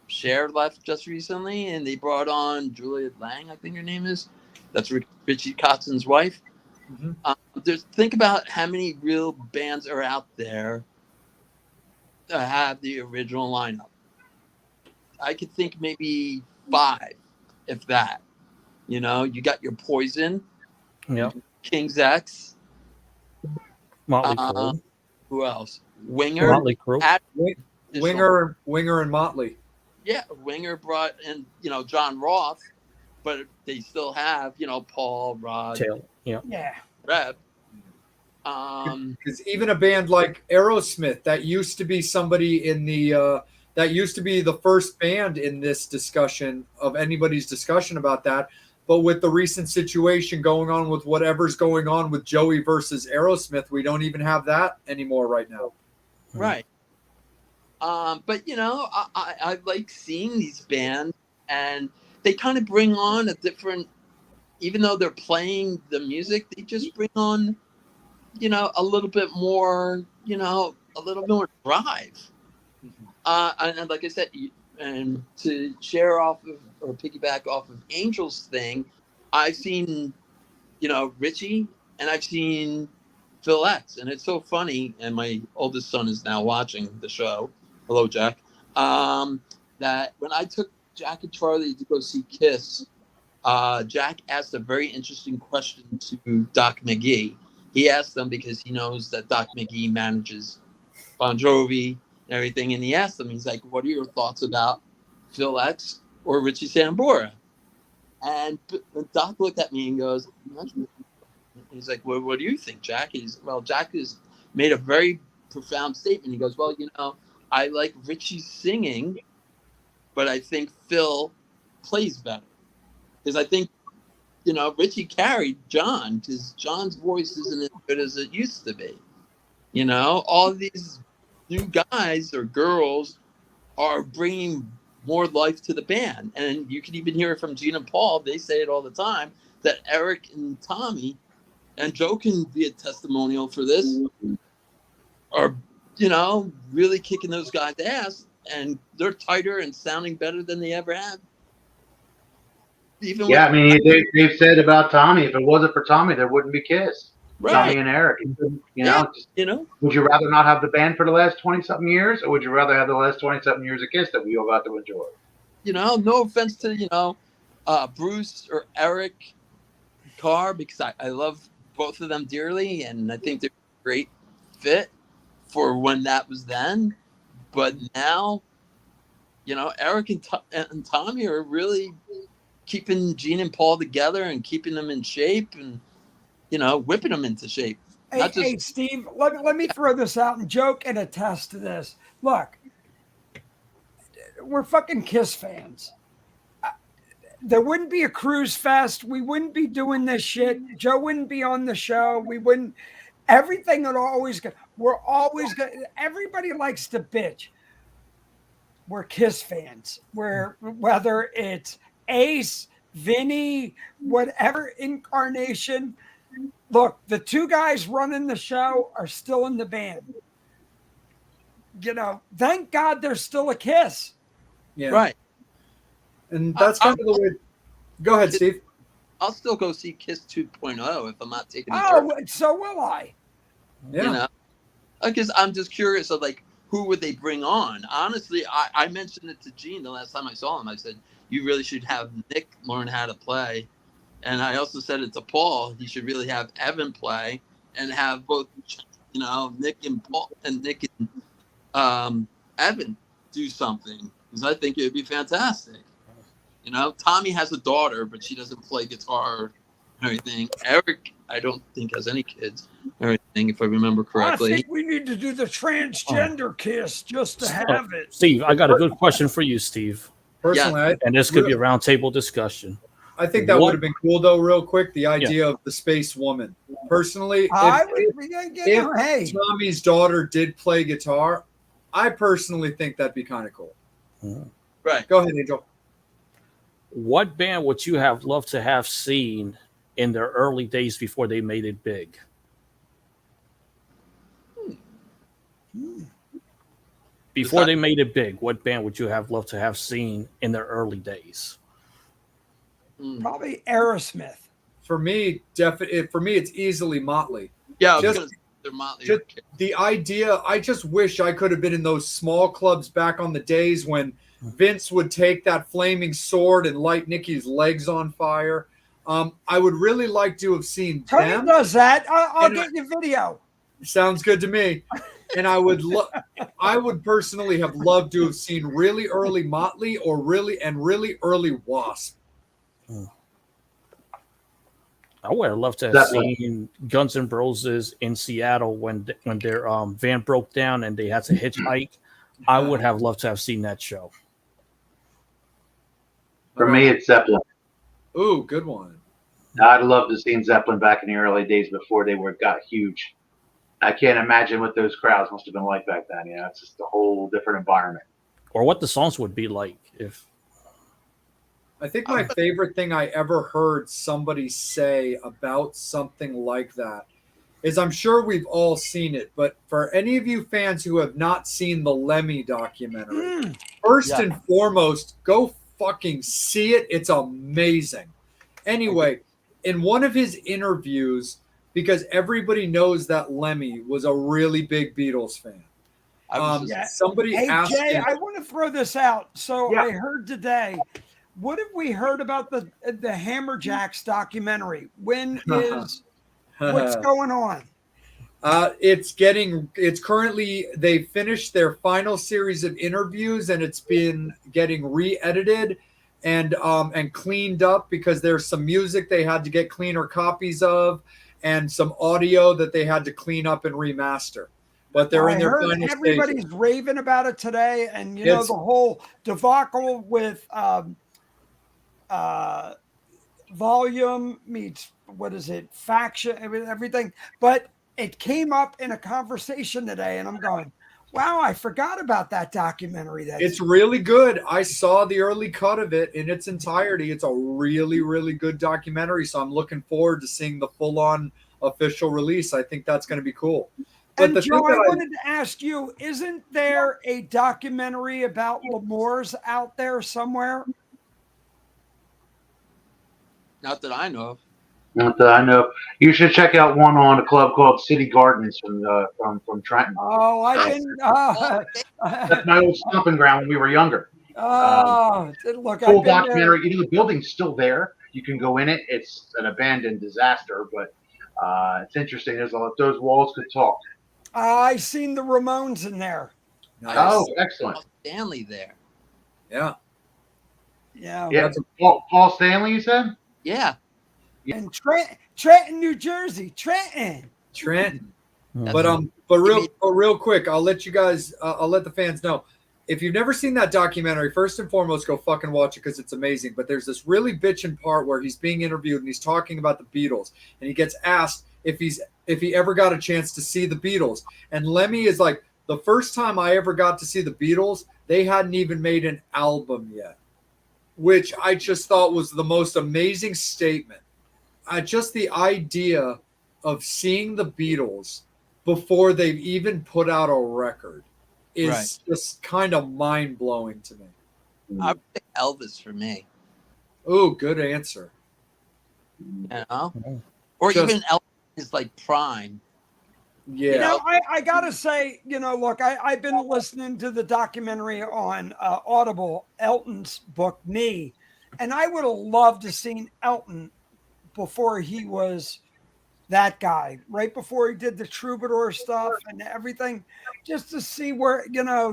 Cher left just recently, and they brought on Juliet Lang, I think her name is. That's Richie Kotzen's wife. Mm-hmm. Think about how many real bands are out there that have the original lineup. I could think maybe 5, if that. You got your Poison, King's X, Motley Crue. Who else? Winger. Motley Crue. Winger and Motley. Yeah, Winger brought in, John Roth, but they still have, Paul, Rod, Taylor. Reb. Because even a band like Aerosmith, that used to be somebody in the that used to be the first band in this discussion of anybody's discussion about that. But with the recent situation going on with whatever's going on with Joey versus Aerosmith, we don't even have that anymore right now. Right. But, I like seeing these bands, and they kind of bring on a different, even though they're playing the music, they just bring on, a little bit more, a little more drive. And like I said, and to share off of, or piggyback off of Angel's thing, I've seen, Richie, and I've seen Phil X, and it's so funny. And my oldest son is now watching the show. Hello, Jack. That when I took Jack and Charlie to go see Kiss, Jack asked a very interesting question to Doc McGee. He asked them because he knows that Doc McGee manages Bon Jovi and everything, and he asked them, he's like, "What are your thoughts about Phil X or Richie Sambora?" And Doc looked at me and goes, he's like, "Well, what do you think, Jack?" Jack has made a very profound statement. He goes, "Well, I like Richie's singing, but I think Phil plays better. Because I think, Richie carried John, because John's voice isn't as good as it used to be. All of these new guys or girls are bringing more life to the band. And you can even hear it from Gene and Paul. They say it all the time. that Eric and Tommy, and Joe can be a testimonial for this, are, really kicking those guys' ass, and they're tighter and sounding better than they ever have. Even Yeah, I mean, they've said about Tommy, if it wasn't for Tommy, there wouldn't be Kiss. Right. Tommy and Eric. Would you rather not have the band for the last 20-something years, or would you rather have the last 20-something years of Kiss that we all got to enjoy? No offense to, Bruce or Eric Carr, because I love both of them dearly, and I think they're a great fit for when that was then. But now, Eric and Tommy are really keeping Gene and Paul together and keeping them in shape and, whipping them into shape. Hey, Steve, let me throw this out, and Joe can attest to this. Look, we're fucking Kiss fans. There wouldn't be a cruise fest. We wouldn't be doing this shit. Joe wouldn't be on the show. We wouldn't. Everything would always go. We're always going. Everybody likes to bitch. We're Kiss fans. Whether it's Ace, Vinny, whatever incarnation. Look, the two guys running the show are still in the band. Thank God there's still a Kiss. Yeah. Right. And that's kind of the way. Go ahead, Steve. I'll still go see Kiss 2.0 if I'm not taking the Oh, so will I. Yeah. Because I'm just curious of who would they bring on? Honestly, I mentioned it to Gene the last time I saw him. I said, you really should have Nick learn how to play. And I also said it to Paul. He should really have Evan play and have both, Nick and Paul and Nick and Evan do something, because I think it would be fantastic. Tommy has a daughter, but she doesn't play guitar or anything. Eric, I don't think has any kids or anything, if I remember correctly. I think we need to do the transgender Kiss just to have it. Steve, I got a good question for you, Steve. Personally, and this could be a roundtable discussion. I think that would have been cool, though, real quick, the idea of the space woman. Personally, if Tommy's daughter did play guitar, I personally think that'd be kind of cool. Right. Go ahead, Angel. What band would you have loved to have seen in their early days before they made it big? Before they made it big, what band would you have loved to have seen in their early days? Probably Aerosmith. For me, it's easily Motley. Yeah, they're Motley. The idea, I just wish I could have been in those small clubs back on the days when Vince would take that flaming sword and light Nicky's legs on fire. I would really like to have seen Tony them. does that. I'll get you video. Sounds good to me. And I would personally have loved to have seen really early Motley or really early Wasp. I would have loved to have seen Guns N' Roses in Seattle when their van broke down and they had to hitchhike. I would have loved to have seen that show. For me, it's Zeppelin. Ooh, good one. I'd love to have seen Zeppelin back in the early days before they got huge. I can't imagine what those crowds must have been like back then. It's just a whole different environment. Or what the songs would be like if. I think my favorite thing I ever heard somebody say about something like that is, I'm sure we've all seen it, but for any of you fans who have not seen the Lemmy documentary, first and foremost, go fucking see it. It's amazing. Anyway, in one of his interviews, because everybody knows that Lemmy was a really big Beatles fan. Somebody asked Jay, him, I want to throw this out. So I heard today, what have we heard about the Hammerjacks documentary? When is what's going on? It's currently, they finished their final series of interviews and it's been getting re-edited and cleaned up because there's some music they had to get cleaner copies of and some audio that they had to clean up and remaster. But they're in their final stages. Everybody's raving about it today, and the whole debacle with Volume meets faction, everything. But it came up in a conversation today, and I'm going, Wow, I forgot about that documentary. It's really good. I saw the early cut of it in its entirety. It's a really, really good documentary. So I'm looking forward to seeing the full-on official release. I think that's going to be cool. But And the Joe, thing I that wanted to ask you, isn't there a documentary about L'Amour's out there somewhere? Not that I know of. Not that I know. You should check out one on a club called City Gardens from Trenton. Oh, I've been. That's my old stomping ground when we were younger. Look, Full I've been documentary. there. You know, the building's still there. You can go in it. It's an abandoned disaster, but it's interesting. Those walls could talk. I seen the Ramones in there. nice. Oh, excellent. Stanley there. Yeah. Yeah. Yeah, Paul Stanley, you said? Yeah. And Trenton, New Jersey. Trenton. But real quick, I'll let you guys, I'll let the fans know. If you've never seen that documentary, first and foremost, go fucking watch it because it's amazing. But there's this really bitchin' part where he's being interviewed and he's talking about the Beatles, and he gets asked if he ever got a chance to see the Beatles. And Lemmy is like, the first time I ever got to see the Beatles, they hadn't even made an album yet, which I just thought was the most amazing statement. Just the idea of seeing the Beatles before they've even put out a record is just kind of mind-blowing to me. I pick Elvis for me. Oh, good answer. You know? Or even Elvis is like prime. Yeah. You know, I gotta say, look, I've been listening to the documentary on Audible, Elton's book, Me, and I would have loved to seen Elton before he was that guy, right before he did the troubadour stuff and everything, just to see where,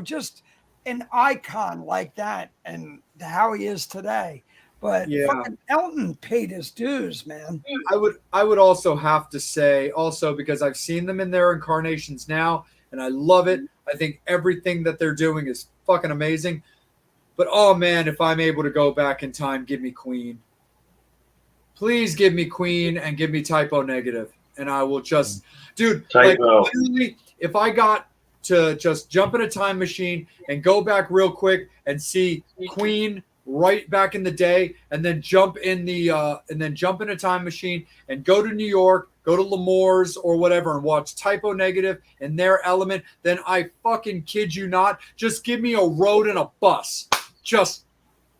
just an icon like that and how he is today. But fucking Elton paid his dues, man. I would also have to say, also, because I've seen them in their incarnations now, and I love it. I think everything that they're doing is fucking amazing. But oh man, if I'm able to go back in time, give me Queen. Please give me Queen and give me Typo Negative. And I will just, dude, like literally, if I got to just jump in a time machine and go back real quick and see Queen right back in the day, and then jump in a time machine and go to New York, go to L'Amour's or whatever, and watch Typo Negative in their element, then I fucking kid you not, just give me a road and a bus. Just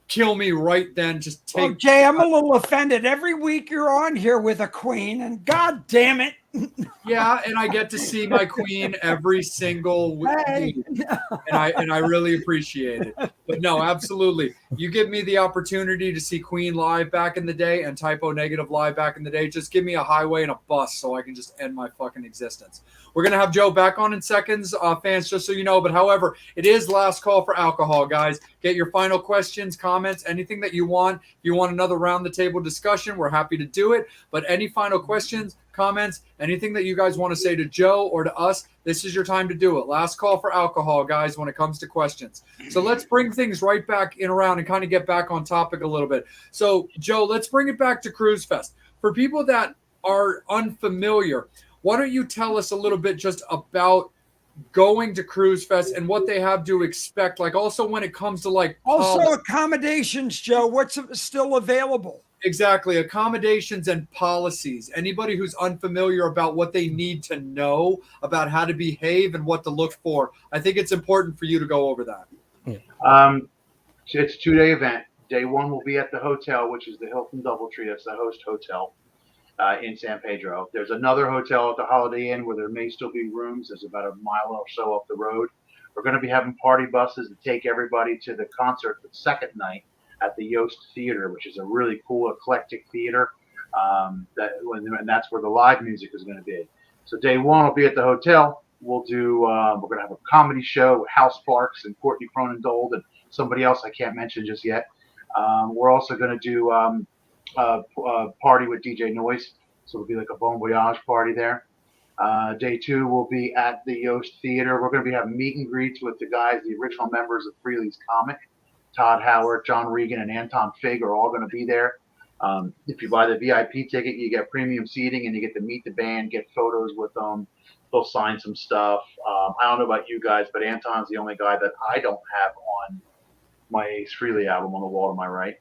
kill me right then. Just take. Oh, Jay, I'm a little offended. Every week you're on here with a Queen, and God damn it. Yeah, and I get to see my Queen every single week, and I really appreciate it. But no, absolutely, you give me the opportunity to see Queen live back in the day and Typo Negative live back in the day. Just give me a highway and a bus so I can just end my fucking existence. We're gonna have Joe back on in seconds, fans, just so you know. But however, it is last call for alcohol, guys. Get your final questions, comments, anything that you want. If you want another round the table discussion, we're happy to do it. But any final questions, comments, anything that you guys want to say to Joe or to us, this is your time to do it. Last call for alcohol, guys, when it comes to questions. So let's bring things right back in around and kind of get back on topic a little bit. So, Joe, let's bring it back to Cruise Fest. For people that are unfamiliar, why don't you tell us a little bit just about going to Cruise Fest and what they have to expect, like also when it comes to like also accommodations, Joe, what's still available? Exactly, accommodations and policies. Anybody who's unfamiliar about what they need to know about how to behave and what to look for, I think it's important for you to go over that. It's a 2-day event. Day one will be at the hotel, which is the Hilton Doubletree. That's the host hotel in San Pedro. There's another hotel at the Holiday Inn where there may still be rooms. There's about a mile or so up the road. We're going to be having party buses to take everybody to the concert the second night at the Yost Theater, which is a really cool eclectic theater. And that's where the live music is going to be. So day one will be at the hotel. We'll do. We're going to have a comedy show with House Parks and Courtney Cronendold and somebody else I can't mention just yet. We're also going to do a party with DJ Noise, so it'll be like a Bon Voyage party there. Day two will be at the Yost Theater. We're going to be having meet and greets with the guys, the original members of Freely's Comic. Todd Howard, John Regan, and Anton Fig are all going to be there. If you buy the VIP ticket, you get premium seating and you get to meet the band, get photos with them, They'll sign some stuff. I don't know about you guys, but Anton's the only guy that I don't have on my Ace Frehley album on the wall to my right.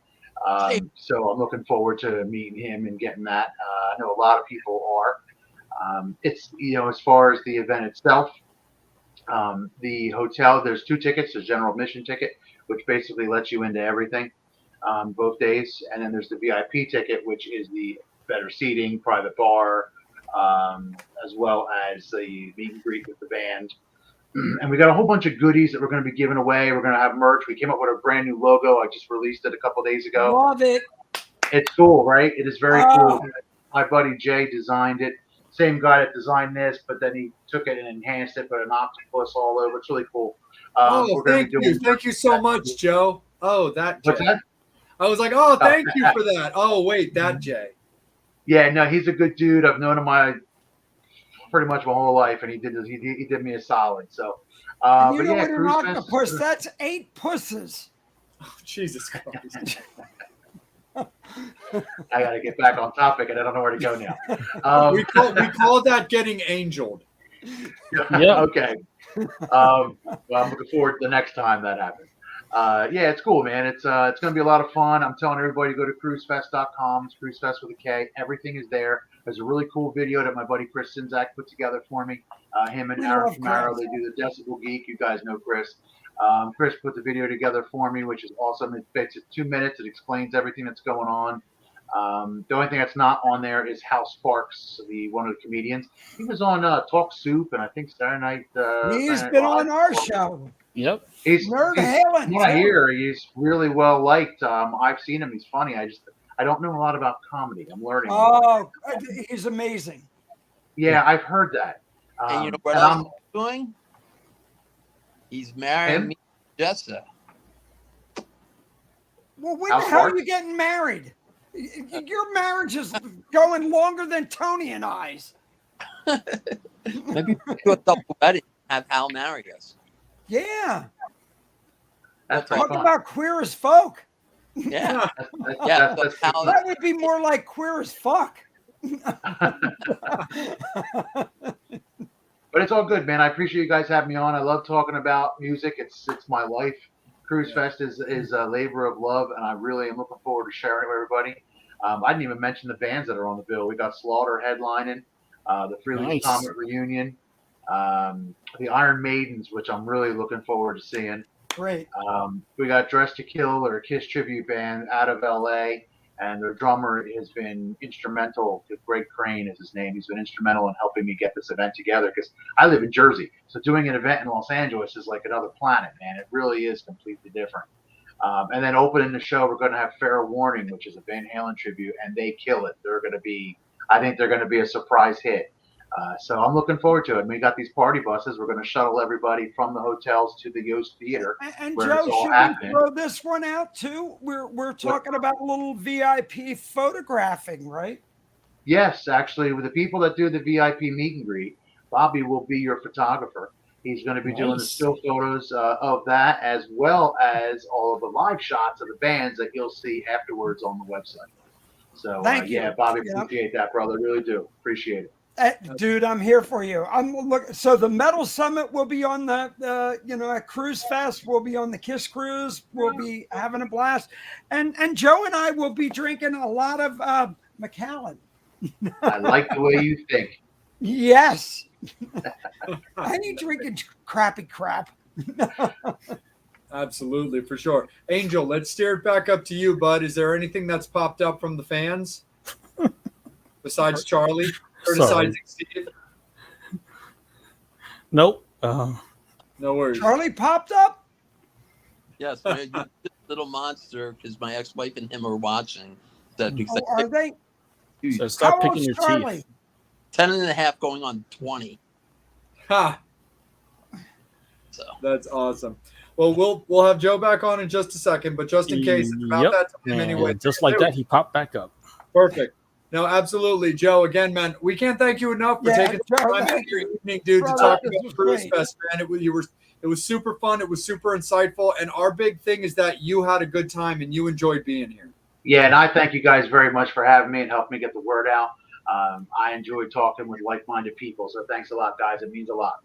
So I'm looking forward to meeting him and getting that. I know a lot of people are. It's, as far as the event itself, the hotel, there's 2 tickets. There's general admission ticket, which basically lets you into everything both days. And then there's the VIP ticket, which is the better seating, private bar, as well as the meet and greet with the band. And we got a whole bunch of goodies that we're going to be giving away. We're going to have merch. We came up with a brand new logo. I just released it a couple days ago. Love it. It's cool, right? It is very cool. My buddy Jay designed it. Same guy that designed this, but then he took it and enhanced it, put an octopus all over. It's really cool. Thank you. Thank you so much, Joe. Oh, that Jay. What's that? I was like, oh, thank you for that. Oh, wait, that Jay. Yeah, no, he's a good dude. I've known him pretty much my whole life, and he did me a solid. So, and you know what an octopus? That's 8 pusses. Oh, Jesus Christ. I got to get back on topic, and I don't know where to go now. We call that getting angeled. Yeah. Okay. Well, I'm looking forward to the next time that happens. Yeah, it's cool, man. It's going to be a lot of fun. I'm telling everybody to go to cruisefest.com. It's cruisefest with a K. Everything is there. There's a really cool video that my buddy Chris Sinzak put together for me. Him and Aaron Camaro, they do the Decibel Geek. You guys know Chris. Chris put the video together for me, which is awesome. It fits 2 minutes. It explains everything that's going on. The only thing that's not on there is Hal Sparks, one of the comedians. He was on Talk Soup, and I think Saturday Night. He's been on our show. Yep. He's Halen. not here. He's really well liked. I've seen him. He's funny. I don't know a lot about comedy. I'm learning. Oh, he's amazing. Yeah, I've heard that. And you know what else he's doing? He's marrying me, Jessa. Well, when the hell are you getting married? Your marriage is going longer than Tony and I's. Maybe we do a double wedding. Have Al marry us. Yeah. That's Talk about queer as folk. Yeah. That would be more like queer as fuck. But it's all good, man. I appreciate you guys having me on. I love talking about music. It's my life. Cruise Fest is a labor of love, and I really am looking forward to sharing it with everybody. I didn't even mention the bands that are on the bill. We got Slaughter headlining, the Frehley Comet reunion, the Iron Maidens, which I'm really looking forward to seeing. Great. We got Dress to Kill, or a Kiss tribute band out of LA, and their drummer has been instrumental. Greg Crane is his name. He's been instrumental in helping me get this event together because I live in Jersey. So doing an event in Los Angeles is like another planet, man. It really is completely different. And then opening the show, we're going to have Fair Warning, which is a Van Halen tribute, and they kill it. I think they're going to be a surprise hit. So I'm looking forward to it. And we got these party buses. We're going to shuttle everybody from the hotels to the Yost Theater. And Joe, should we throw this one out too? We're talking about a little VIP photographing, right? Yes, actually, with the people that do the VIP meet and greet, Bobby will be your photographer. He's going to be doing the still photos of that, as well as all of the live shots of the bands that you'll see afterwards on the website. So, Thank you. Yeah, Bobby, appreciate that, brother. Really do. Appreciate it. Dude, I'm here for you. So the Metal Summit will be on the at Cruise Fest. We'll be on the Kiss Cruise. We'll be having a blast, and Joe and I will be drinking a lot of Macallan. I like the way you think. Yes, I ain't drinking crappy crap. Absolutely, for sure. Angel, let's steer it back up to you, bud. Is there anything that's popped up from the fans besides Charlie? Criticizing Steve? Nope. No worries. Charlie popped up? Yes, little monster, because my ex-wife and him are watching. That are they? So stop picking your teeth. 10.5 going on 20. Ha! So that's awesome. Well, we'll have Joe back on in just a second, but just in case, it's about that time anyway. Just like that, he popped back up. Perfect. No, absolutely, Joe. Again, man, we can't thank you enough for taking the time out of your evening, dude, to talk about Cruise Fest, man. It was super fun. It was super insightful, and our big thing is that you had a good time and you enjoyed being here. Yeah, and I thank you guys very much for having me and helping me get the word out. I enjoy talking with like-minded people. So thanks a lot, guys. It means a lot.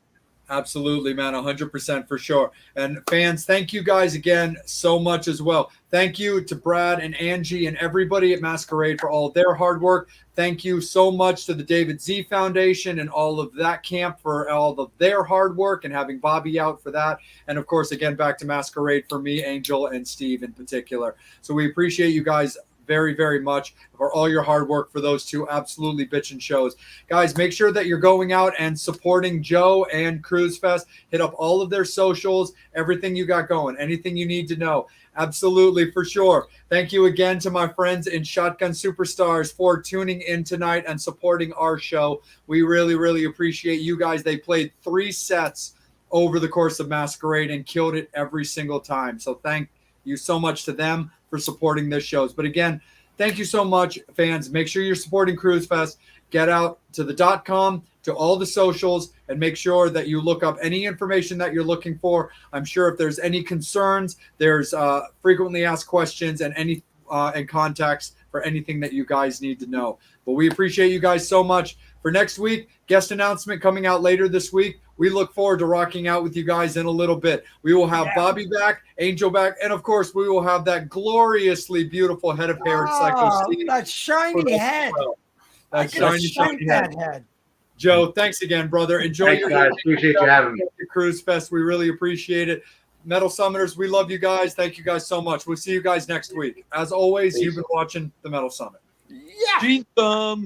Absolutely, man. 100% for sure. And fans, thank you guys again so much as well. Thank you to Brad and Angie and everybody at Masquerade for all of their hard work. Thank you so much to the David Z Foundation and all of that camp for all of their hard work and having Bobby out for that. And of course, again, back to Masquerade for me, Angel, and Steve in particular. So we appreciate you guys very, very much for all your hard work for those two absolutely bitchin' shows. Guys, make sure that you're going out and supporting Joe and Cruise Fest. Hit up all of their socials, everything you got going, anything you need to know. Absolutely, for sure. Thank you again to my friends in Shotgun Superstars for tuning in tonight and supporting our show. We really, really appreciate you guys. They played 3 sets over the course of Masquerade and killed it every single time. So thank you so much to them for supporting this shows. But again, thank you so much, fans. Make sure you're supporting Cruise Fest. Get out to the .com, to all the socials, and make sure that you look up any information that you're looking for. I'm sure if there's any concerns, there's frequently asked questions and any and contacts for anything that you guys need to know. But we appreciate you guys so much. For next week, guest announcement coming out later this week. We look forward to rocking out with you guys in a little bit. We will have Bobby back, Angel back, and of course, we will have that gloriously beautiful head of hair at Psycho Steve. That shiny head. That shiny head. head. Joe, thanks again, brother. Enjoy Thanks, your guys. Appreciate you having me. Cruise Fest. We really appreciate it. Metal Summoners, we love you guys. Thank you guys so much. We'll see you guys next week. As always, you've been watching the Metal Summit. Yeah.